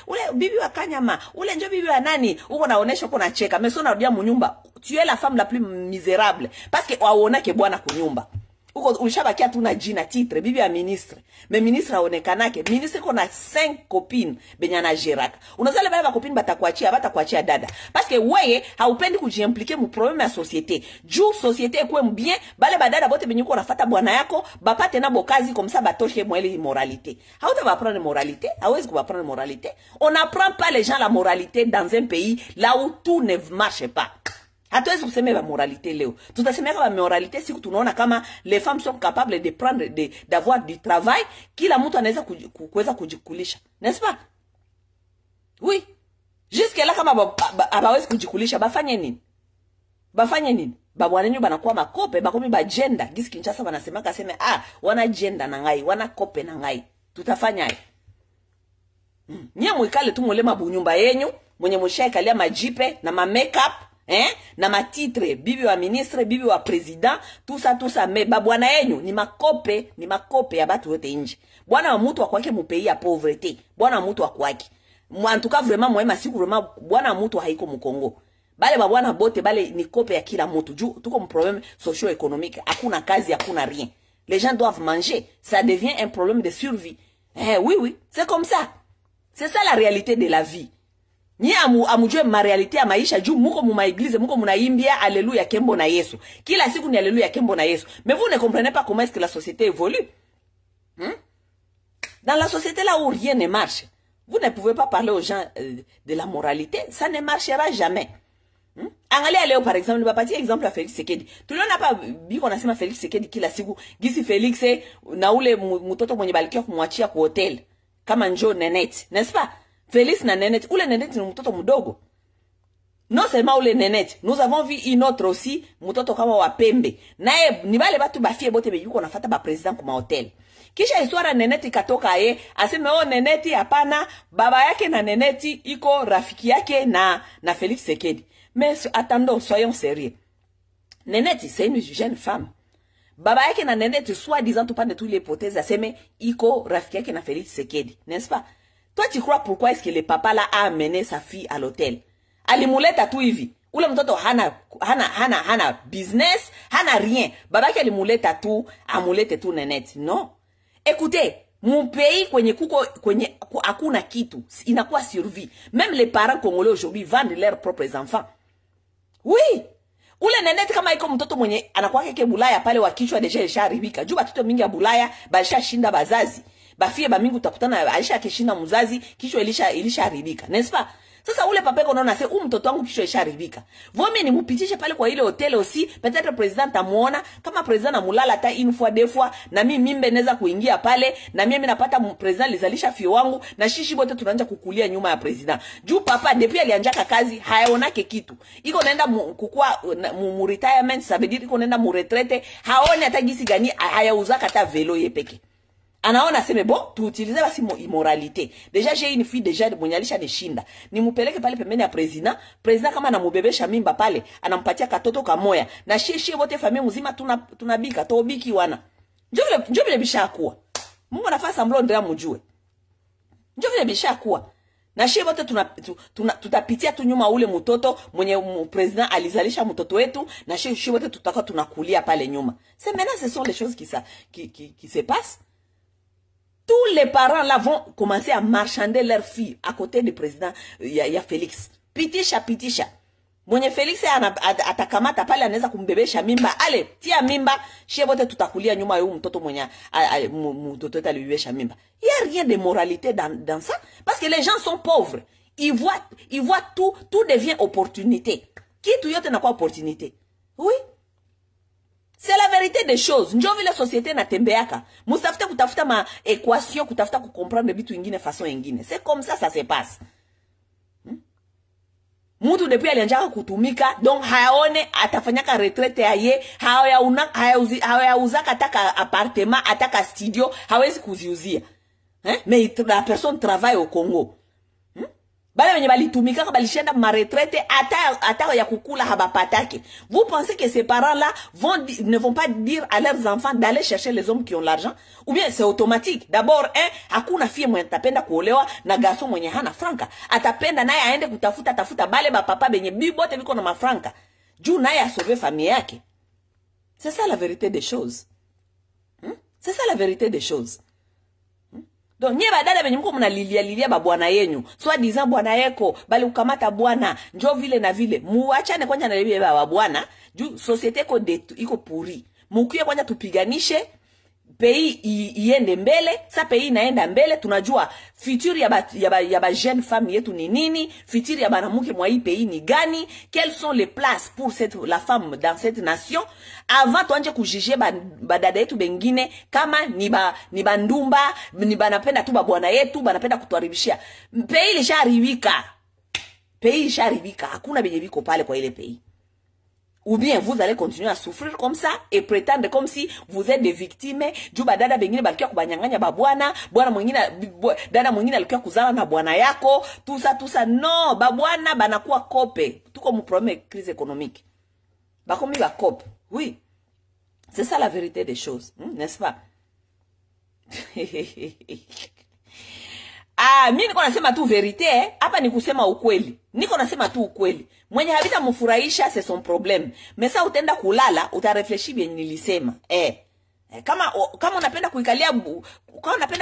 ule bibi wa Kanyama, ule njo bibi wa nani, uko naonesha uko na cheka. Mais sona rudia munyumba, tu es la femme la plus misérable parce que waona ke bwana kunyumba. Uko ulishabakia tu na jina titre bibi ya ministre. Mais ministre aonekanake, ministre kona 5 copines benyana jeraka. Unazale baba copine batakuachia dada. Parce que weye haupendi kujiimpliquer mu problème ya société. Juu société ekwe mbien, bale badada bote benyuko nafata bwana yako, bapate na bokazi comme ça batoshe mwele moralité. Hauta va apprendre moralité, hawezi kuapprendre moralité. On n'apprend pas les gens la moralité dans un pays là où tout ne marche pas. Hatuwezi kusema la moralité leo. Tutasemea kama moralité siku tunaona kama les femmes sont capables de prendre d'avoir du travail, kila mtu anaweza kuweza kujikulisha. N'est-ce pas? Oui. Jusque là kama abawezi kujikulisha bafanye nini? Bafanye nini? Babwanenyu banakuwa makope, bakomi ba gender. Gisi Kinshasa banasema kaseme wana gender na ngai, wana kope na ngai. Tutafanya aje? Nye mwikale tu mulema bunyumba yenyu, mwenye mshaikalia majipe na ma makeup. Na matitre, bibi wa ministre, bibi wa president, tout ça, mais babwana yenyu, ni makope ya batu yote inji. Bwana wa mutu wa kwake mupei ya pauvreté. Bwana wa mutu wa kwake. En tout cas, vraiment, moi, masiku, vraiment, bwana wa mutu haiko mukongo. Bale babwana bote, bale ni kope ya kila mutu. Juu, tuko problème socio-économique. Hakuna kazi, hakuna rien. Les gens doivent manger. Ça devient un problème de survie. Oui, c'est comme ça. C'est ça la réalité de la vie. Ni amujue ma realite ya maisha juu muko muma église muko munaimbia alléluia kembo na Yesu. Kila siku ni alléluia kembo na Yesu. Mais vous ne comprenez pas comment est-ce que la société évolue. Dans la société là où rien ne marche, vous ne pouvez pas parler aux gens de la moralité, ça ne marchera jamais. Angalia leo par exemple, nipapatie exemple à Félix Sekedi. Tuliona pa biko nasema Félix Sekedi kila siku gisi Félix na ule mtoto mwenye balikia kumwachia kwa hotel kama njoo Nenete, n'est-ce pas? Félix na Nenete, ule Nenete ni mtoto mdogo. Non seulement ule Nenete, nous avons vu une autre aussi, mtoto kama wa Pembe. Nae ni bale batu bafie bote beyuko nafata ba president kuma hotel. Kisha histoire Nenete ikatoka aseme Nenete hapana, baba yake na Nenete iko rafiki yake na Félix Sekedi. Mais attendons, soyons sérieux. Nenete c'est une jeune femme. Baba yake na Nenete soi-disant tout pas de toutes les hypothèses aseme iko rafiki yake na Félix Sekedi, n'est-ce pas? Toi, tu crois pourquoi est-ce que le papa là a amené sa fille à l'hôtel? Alimuleta tu hivi. Ule mtoto hana business, hana rien. Babaki alimuleta tu, amulete tu Nenete. Non. Écoutez, mon pays kwenye hakuna kitu, inakuwa survie. Même les parents congolais aujourd'hui vendent leurs propres enfants. Oui. Ule Nenete kama iko mtoto mwenye anakuwa keke Bulaya pale wa kichwa deja isharibika. Juu batoto mingi ya Bulaya balisha shinda bazazi. Bafie ba mingi utakutana Aisha kishinda mzazi kisho ilisha haribika, n'est-ce pas? Sasa ule papeko unaona sasa mtoto wangu kisho isharibika. Vomi ni mupitishe pale kwa ile hotel aussi, peut-être president amuona kama president amulala hata une fois deux fois na mimi neza kuingia pale na mimi napata president lizalisha fio wangu na shishi bote tunaanza kukulia nyuma ya president. Juu papa depuis alianjaka kazi hayaonake kitu. Iko naenda kukua mu retirement, ça veut dire iko naenda mu retraite, haone hata gisi gani hayauzaka hata velo yepeke. Anaona seme bon, tu utiliser basi immoralité. Déjà j'ai une fille déjà monyalisha de shinda. Ni mupeleke pale pembeni ya president kama anamubebesha mimba pale, anampatia katoto kamoya. Na shie wote famille mzima tunabika, tobiki wana. Njoo vile bishakuwa. Mungu anafanya samblo ndio mjue. Njoo vile bishakuwa. Na shie wote tutapitia tu nyuma ule mtoto mwenye president alizalisha mtoto wetu na shie wote tutakuwa tunakulia pale nyuma. C'est maintenant ce sont les choses qui se passent. Tous les parents là vont commencer à marchander leurs filles à côté du président ya Félix. Pitisha. Mwenye Félix atakamata pale anaweza kumbebesha mimba. Ale, tia mimba, shie bote tutakulia nyuma ya mtoto mwenye mtoto wetu alibebesha mimba. Il y a rien de moralité dans ça parce que les gens sont pauvres. Ils voient tout devient opportunité. Kitu yote na kwa opportunité. Oui. C'est la vérité des choses. Njo vile société na tembeaka. Mustafute kutafuta ma équation, kutafuta comprendre bitu ingine façon ingine. C'est comme ça se passe. Mutu depuis alianjaka kutumika, donc haone atafanyaka retraite aye, hayauzaka ataka appartement, ataka studio, hawezi kuziuzia. Mais la personne travaille au Congo. Bale wenye balitumika balishenda ma retraite ata ya kukula habapatake. Vous pensez que ces parents-là ne vont pas dire à leurs enfants d'aller chercher les hommes qui ont l'argent? Ou bien c'est automatique. D'abord, hakuna fille mwenye atapenda kuolewa na garçon mwenye hana franka. Atapenda naye aende tafuta bale ba papa benye bibote biko na mafranka. Juu naye asauver famille yake. C'est ça la vérité des choses. C'est ça la vérité des choses. Donc nye badada benye mko mnalilia ba bwana yenyu. Soit disant bwana yeko, bali ukamata bwana, njo vile na vile. Muachane kwanja na libe ba bwana, juu societe iko pourri. Mukuye kwanja tupiganishe pays iende mbele, sa pays inaenda mbele, tunajua futur ya ba jeune femme yetu ni nini, futur ya banamuke mwa hii pays ni gani, quelles sont les places pour la femme dans cette nation, avant tuanje kujuger badada yetu bengine kama ni bandumba, ni banapenda tu bwana yetu, banapenda kutuharibishia. Pays lisharibika. Pays lisharibika, hakuna benye biko pale kwa ile pays. Ou bien vous allez continuer à souffrir comme ça et prétendre comme si vous êtes des victimes. Juba dada bengine balikia kubanyanganya babwana, bwana mwingine dada mwingine alikia kuzala na bwana yako, tout ça. Non, babwana banakuwa kope. Tuko mu problème crise économique. Bakomi ba kope. Oui. C'est ça la vérité des choses, n'est-ce pas? Mimi niko nasema tu vérité, hapa ni kusema ukweli. Niko nasema tu ukweli. Mwenye habita mfurahisha c'est son problème. Mais ça utenda kulala, utarefleshi bien nilisema. Kama unapenda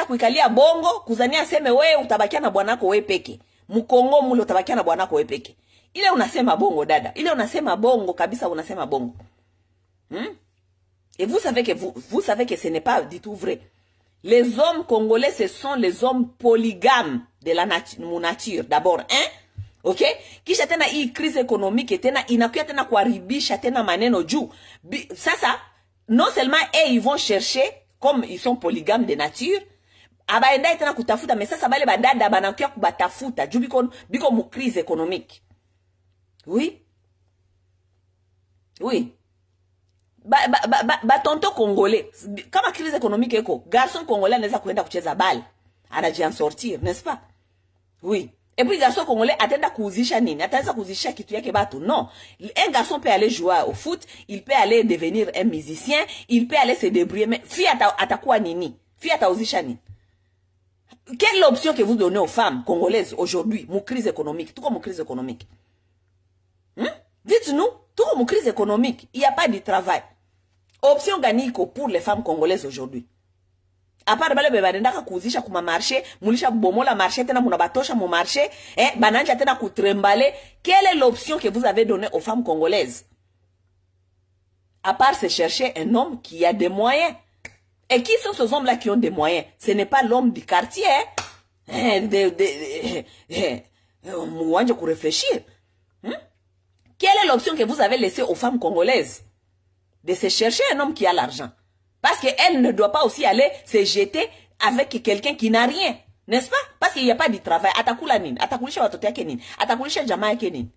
kuikalia bongo, kuzania seme wewe utabakia na bwanako wewe peke. Mkongo mule utabakia na bwanako wewe peke. Ile unasema bongo dada. Ile unasema bongo kabisa, unasema bongo. Et vous savez que ce n'est pas du tout vrai. Les hommes congolais, ce sont les hommes polygames de la nature. D'abord, ok? Kisha tena hii crise économique tena inakuya tena kuharibisha tena maneno juu. Sasa, non seulement ils vont chercher, comme ils sont polygames de nature, abaenda tena kutafuta, mais sasa bale badada banakuya kubatafuta juu biko mu crise économique. Oui? Oui. Tonto congolais, kama crise économique eko, garçon congolais anaweza kuenda kucheza bal, anajian sortir, n'est-ce pas? Oui. Et puis garçon congolais atenda kuuzisha nini? Ataweza kuuzisha kitu yake batu? Non. Un garçon peut aller jouer au foot, il peut aller devenir un musicien, il peut aller se débrouiller, mais fille atakuwa nini? Fille atauzisha nini? Quelle est l'option que vous donnez aux femmes congolaises aujourd'hui, mon crise économique? Tout comme mon crise économique. Dites-nous, tout comme mon crise économique, il n'y a pas de travail. Option ganiko pour les femmes congolaises aujourd'hui. À part bale bebadendaka kuzisha kuma marché, mulisha bomola marché tena munabatosha mu marché, bananja tena kutrembale. Quelle est l'option que vous avez donnée aux femmes congolaises? À part se chercher un homme qui a des moyens. Et qui sont ces hommes-là qui ont des moyens? Ce n'est pas l'homme du quartier, mouanje ku réfléchir. Quelle est l'option que vous avez laissée aux femmes congolaises? De se chercher un homme qui a l'argent. Parce qu'elle ne doit pas aussi aller se jeter avec quelqu'un qui n'a rien. N'est-ce pas? Parce qu'il n'y a pas de travail. Atakula nini? Atakulisha watoto yake nini? Atakulisha jamaa yake nini?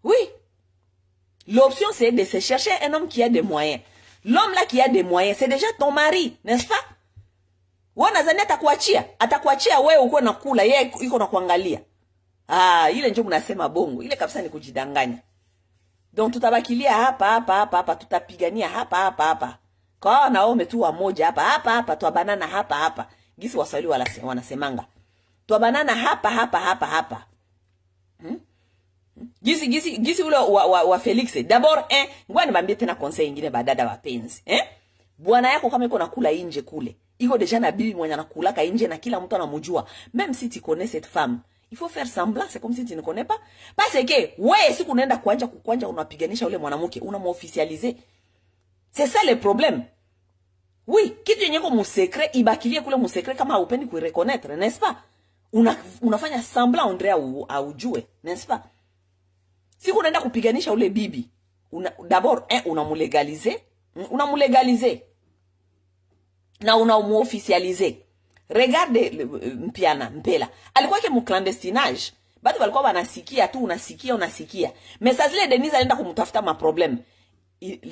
Oui. L'option c'est de se chercher un homme qui a des moyens. L'homme là qui a des moyens, c'est déjà ton mari, n'est-ce pas? Wanazani atakuachia wewe uko nakula, yeye yuko na kuangalia. Ile ndio mnasema bongo. Ile kabisa ni kujidanganya. Donc tutabakilia hapa, tutapigania hapa. Kwa naome tu wa moja hapa, tuabanana hapa. Gisi Waswahili wanasemanga. Tuabanana hapa. Gisi ule wa Felix. D'abord, ngoja niambie tena conseil ingine badada wapenzi. Bwana yako kama iko nakula nje kule. Iko deja na bibi mwenye anakulaka nje na kila mtu anamjua. Même si tu connais cette femme, il faut faire semblant, c'est comme si tu ne connais pas. Parce que, ouais, si kunaenda kuanja unapiganisha ule mwanamke, unamuofficialiser. C'est ça le problème. Oui, kitu yenye ko mu secret, ibakilie kule mu secret kama haupendi kuireconnaître, n'est-ce pas? Unafanya semblant Andrea au ujue, n'est-ce pas? Si unaenda kupiganisha ule bibi, d'abord unamulegalize, na unamuofficialize. Regarde Mpela. Alikuwa ke mclandestinage. Batu walikuwa wanasikia tu, unasikia. Mais ça zile Denise alienda kumutafuta ma problème.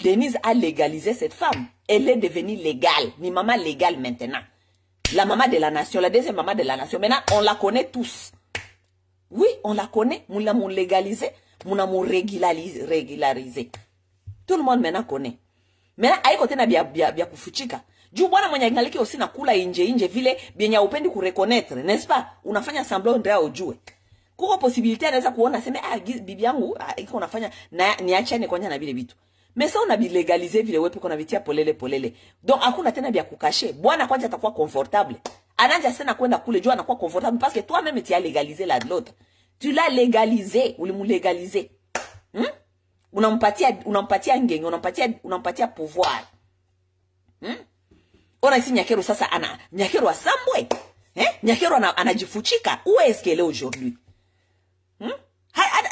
Denise a légalisé cette femme. Elle est devenue légale. Ni maman légale maintenant. La maman de la nation, la deuxième maman de la nation. Maintenant, on la connaît tous. Oui, on la connaît. Nous l'avons légalisé. Nous l'avons régularisé. Tout le monde maintenant connaît. Maintenant, aïe kote na bia kufuchika. Juu bwana mwenye ngaliki aussi na kula inje vile bienya upendi kureconnaître, n'est-ce pas? Unafanya semblant ndio ujue. Kuko possibilité anaweza kuona sema bibi yangu iko unafanya na niachane kwanja na vile vitu. Mais ça on a légalisé vile wewe piko na vitia polele. Donc hakuna tena bia kukashe. Bwana kwanja atakuwa confortable. Ananja sana kwenda kule juu anakuwa confortable parce que toi-même tu as légalisé la de l'autre. Tu l'as légalisé, ulimulégaliser. Unampatia ngenge, unampatia pouvoir. Ona isi Nyakero sasa Nyakero asambwe. Nyakero anajifuchika. Où est-ce qu'elle est aujourd'hui?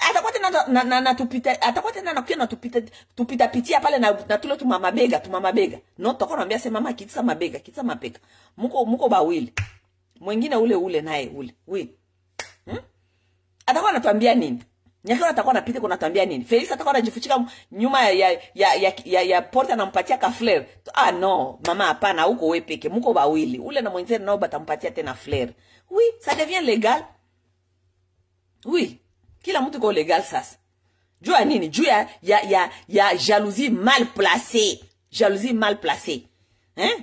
Atakuwa tena na tupita pitia pale na tule tumamabega. No toko naambia se mama kitisa mabega. Muko bawili. Mwingine ule naye ule. Oui. Atakuwa anatuambia nini? Nyakero atakuwa anapita kuna tuambia nini? Felix atakuwa anajifuchika nyuma ya porta anampatia ka flare. No, mama hapana huko wewe peke. Muko bawili. Ule na mwenzenu nao batampatia tena flare. Oui, ça devient légal. Oui. Kila mtu ko légal sasa. Jua nini? Juu ya jalousie mal placée. Jalousie mal placée.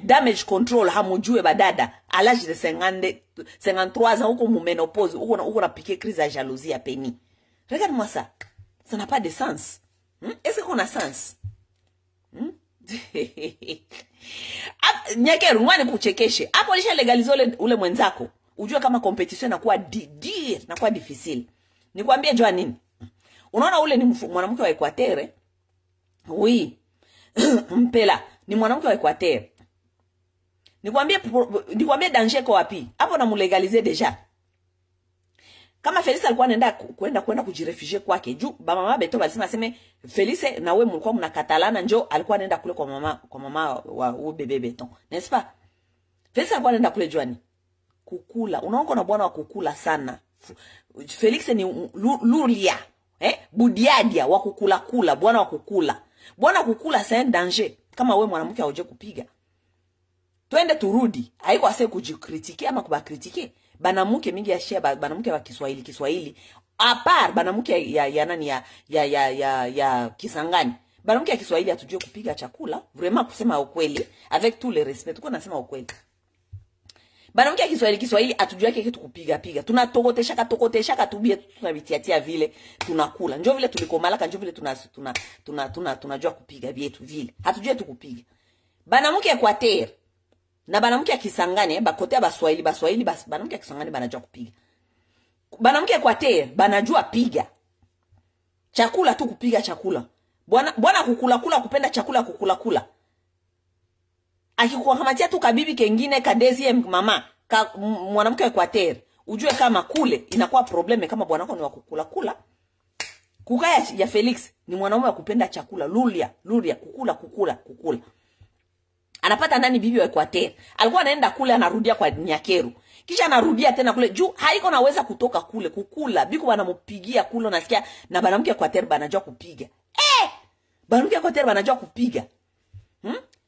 Damage control hamujue badada à l'âge de 53 ans uko mu ménopause uko na piquer crise à jalousie à Penny. Regarde-moi ça. Ça n'a pas de sens. Est-ce qu'on a sens? Nyakero ngwane kuchekeshe. Hapo lisha legalize ule mwenzako. Ujue kama competition inakuwa inakuwa difficile. Nikwambie jua nini? Unaona ule ni mwanamke wa Equateur. Oui. Mpela ni mwanamke wa Equateur. Nikwambie danger kwa wapi? Hapo na mulegalize deja. Kama Felix alikuwa anaenda kwenda kujirefugie kwake juu mama Beto balisema aseme Felix na wewe mlikuwa mnakatalana njoo alikuwa anaenda kule kwa mama wa huyo bebe Beton, n'est-ce pas? Felix alikuwa anaenda kule juani kukula. Unaona na bwana wa kukula sana. Felix ni lulia, budiadia wa kukula, bwana wa kukula. Bwana kukula c'est un danger. Kama wewe mwanamke hauje kupiga. Twende turudi. Haiko ase kujikritike ama kubakritike. Banamuke mingi ya shia banamuke wa Kiswahili. Apart banamuke ya nani ya Kisangani. Banamuke ya Kiswahili atujue kupiga chakula. Vraiment kusema ukweli. Avec tout le respect. Tuko nasema ukweli. Banamuke ya Kiswahili atujue kitu kupiga. Tunatokoteshaka tubie tunabitiatia vile tunakula. Njoo vile tulikomalaka njoo vile tunajua kupiga vyetu vile. Hatujue tukupiga. Banamuke ya Equateur na banamuke ya Kisangani bakotea baswahili banamuke ya Kisangani banajua kupiga. Banamuke ya Equateur banajua piga. Chakula tu kupiga chakula. Bwana kukula kupenda chakula kukula. Akikuhamatia tu kabibi kengine kadezi mama mwanamke wa Equateur. Ujue kama kule inakuwa probleme kama bwana wako ni wa kukula. Kukaya ya Felix ni mwanaume wa kupenda chakula, lulia kukula. Anapata nani bibi wa Equateur. Alikuwa anaenda kule anarudia kwa Nyakero. Kisha anarudia tena kule juu haiko naweza kutoka kule kukula. Biko wanamupigia kule unasikia na banamke wa Equateur banajua kupiga. Banamke wa Equateur banajua kupiga.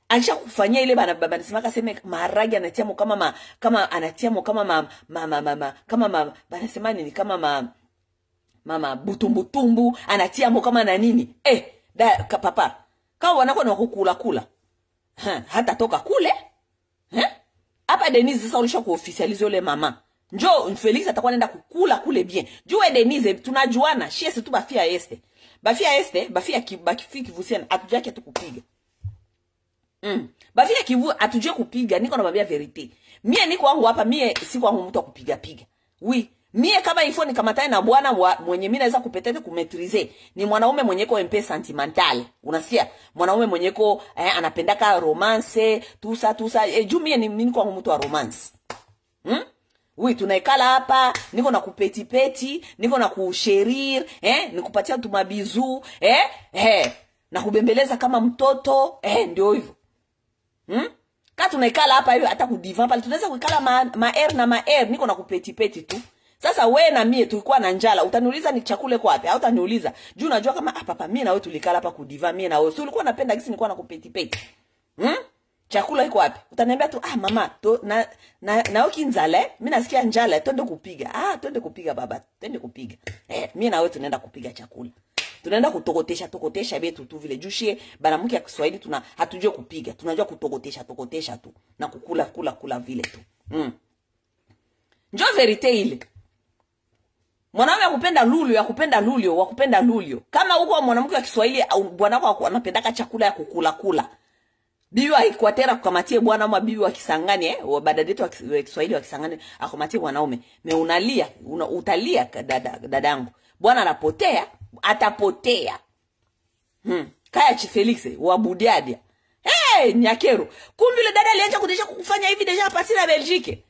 Alisha kufanyia ile banasemaka sema maharage anatiamo kama anatiamo kama banasema nini kama mama butumbu anatiamo kama na nini. Papa. Kama wanako na kukula. Hata toka kule. Hapa Denise sasa ulisha kuofficialize yule mama. Njoo Felix atakuwa anaenda kukula kule bien. Jua Denise tunajuana, shiesi tu bafia este. Bafia kivusiana atujake tu kupiga. Bafia kivu atujue kupiga, niko na babia verite. Mie niko wangu hapa, mie siku wangu mtu kupiga. Oui. Mie kama ifo ni kamatane na bwana mwenye mimi naweza kupetete kumetrize. Ni mwanaume mwenye ko MP sentimental. Unasikia? Mwanaume mwenye ko anapendaka romance, tusa. Juu mie ni niko wangu mtu wa romance. Oui, tunaikala hapa, niko na kupeti peti, niko na kusherir, nikupatia tu mabizu, na kubembeleza kama mtoto, ndio hivyo. Kama tunaikala hapa hivi hata kudivan pale, tunaweza kuikala ma air, niko na kupeti peti tu. Sasa we na mie tulikuwa na njala, utaniuliza ni chakula kwa wapi? Au utaniuliza, juu unajua kama papa mie na wewe tulikala hapa kudivan, mie na wewe. So ulikuwa unapenda gisi nilikuwa na kupeti peti. Chakula iko wapi? Utaniambia tu mama, na ukinzale, mimi nasikia njala, twende kupiga. Twende kupiga baba, twende kupiga. Mimi na wewe tunaenda kupiga chakula. Tunaenda kutokotesha betu tu vile. Jushie banamuke ya Kiswahili hatujue kupiga. Tunajua kutokotesha tu na kula vile tu. Njo verite ile. Mwanamke yakupenda lulio. Kama uko mwanamke wa Kiswahili bwana wako anapendaka chakula ya kukula. Bibi wa Equateur kukamatie bwana ama bibi wa Kisangani wa badadetu wa Kiswahili wa Kisangani akomatie mwanaume. Utalia dadangu. Bwana anapotea, atapotea. Kaya Chifelix wa Budiadia. Nyakero. Kumbe ile dada aliacha kudesha kufanya hivi deja pasi na Belgique.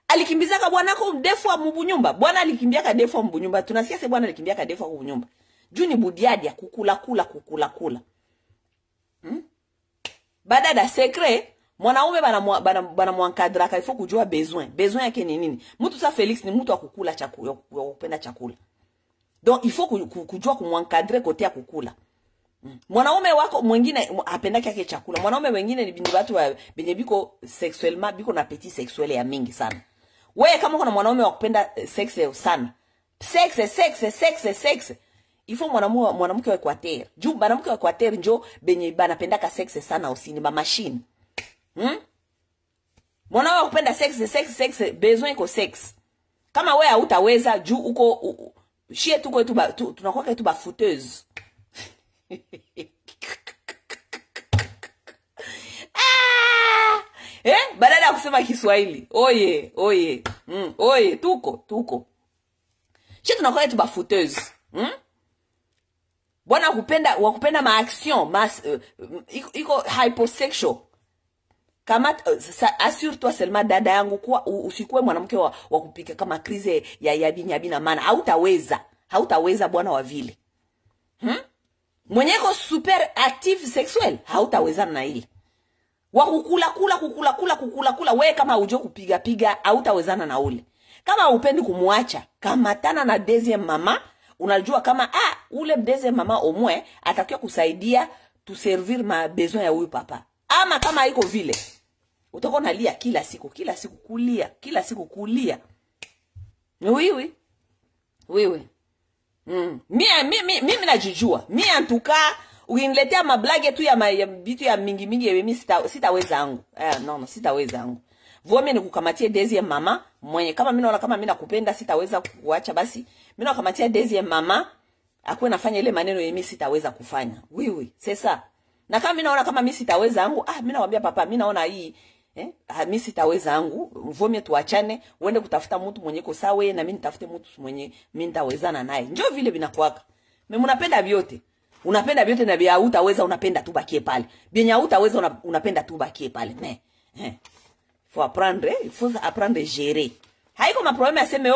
Alikimbizaka bwana kwa defu wa Mbunyumba. Bwana alikimbiaka defu wa Mbunyumba. Tunasikia se bwana alikimbiaka defu wa Mbunyumba. Juni Budiadia kukula. Badada secret mwanaume bana mwankadraka ifo kujua besoin yake ni nini. Mtu sa Felix ni mtu wa kukula chakula, wa kupenda chakula. Donc il faut kujua kumwankadre kote ya kukula. Mwanaume wako mwingine apendaki yake chakula. Mwanaume wengine ni watu benye biko sexuellement biko na appétit sexuel ya mingi sana. Wewe kama kuna mwanaume wa kupenda sex sana. Sex. Ifo mwanamke wa Equateur. Juu mwanamke wa Equateur njo benye banapendaka sex sana usini ba machine. Mwanaume wa kupenda sex, besoin iko sex. Kama wewe hautaweza juu uko shie tuko tunakuwa tu ba fouteuse. Badala ya kusema Kiswahili. Oye, tuko. Shie tunakuwa tu ba fouteuse. Bwana wakupenda ma action, iko hyposexual. Kama assure-toi seulement dada yangu kuwa usikue mwanamke wa kupika kama krize ya yabi na maana. Hautaweza bwana wa vile. Mwenyeko super active sexuel, hautaweza na ile. Wakukula, wewe kama ujue kupiga, hautawezana na ule. Kama upendi kumuacha, kamatana na deuxième mama, unajua kama ule deuxième mama omwe atakia kusaidia tu servir ma besoin ya huyu papa. Ama kama haiko vile, utakuwa unalia kila siku kulia. Oui. Mimi najijua. Mimi antuka ukiniletea mablage tu ya vitu ya mingi mimi sitaweza yangu. No, sitaweza yangu. Vome ni kukamatie deuxième mama mwenye kama mimi naona kama mimi nakupenda sitaweza kuacha basi. Mimi nakamatia deuxième mama akuwe nafanya ile maneno mimi sitaweza kufanya. Oui, c'est ça. Na kama mimi naona kama mimi sitaweza yangu, mimi naambia papa mimi naona hii mimi sitaweza yangu, vome tuachane, uende kutafuta mtu mwenye ko sawa na mimi nitafute mtu mwenye mimi nitawezana naye. Njoo vile binakuwaka. Mimi mnapenda vyote. Unapenda vyote na vya hutaweza unapenda tu bakie pale. Bienya hutaweza unapenda tu bakie pale. Faut apprendre gérer. Haiko maproblème aseme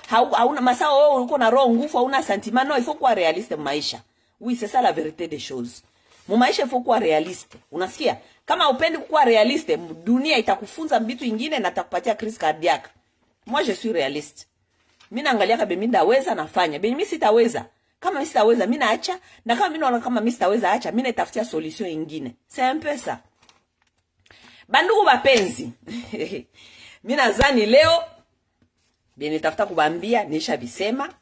hauna masao uko na roho ngufu hauna sentiment. Non, il faut kuwa réaliste maisha. Oui, c'est ça la vérité des choses. Maisha il faut kuwa réaliste. Unasikia? Kama upendi kuwa réaliste, dunia itakufunza vitu vingine na itakupatia crise cardiaque. Moi je suis réaliste. Mimi naangalia kama mimi ndaweza nafanya. Mimi sitaweza. Kama mimi sitaweza mimi naacha, na kama mimi naona kama mimi sitaweza acha, mimi nitafutia solution nyingine. C'est un peu ça. Bandugu bapenzi. Mimi nadhani leo nitafuta kubambia nisha bisema,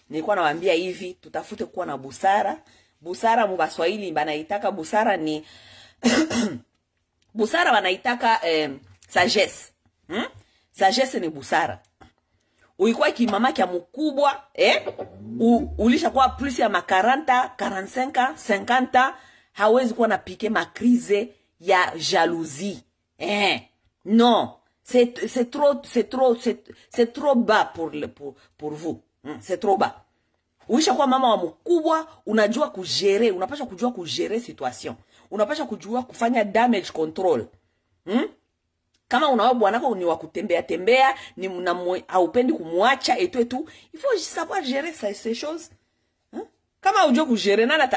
nilikuwa nawaambia hivi tutafute kuwa na busara. Busara mu Baswahili banaitaka busara ni busara wanaitaka sagesse. Sagesse ni busara. Ulikuwa kimama kia mkubwa, ulishakuwa plus ya 40, 45, 50, hawezi kuwa na pike makrize ya jalousie. Non, c'est trop bas pour vous. C'est trop bas. Ulishakuwa mama wa mkubwa, unajua kujere, unapaswa kujua kujere situation. Unapaswa kujua kufanya damage control. Kama unawe bwanako ni wa kutembea tembea, ni haupendi kumwacha et tout, il faut savoir gérer ces choses. Hein? Kama ujue kugere nana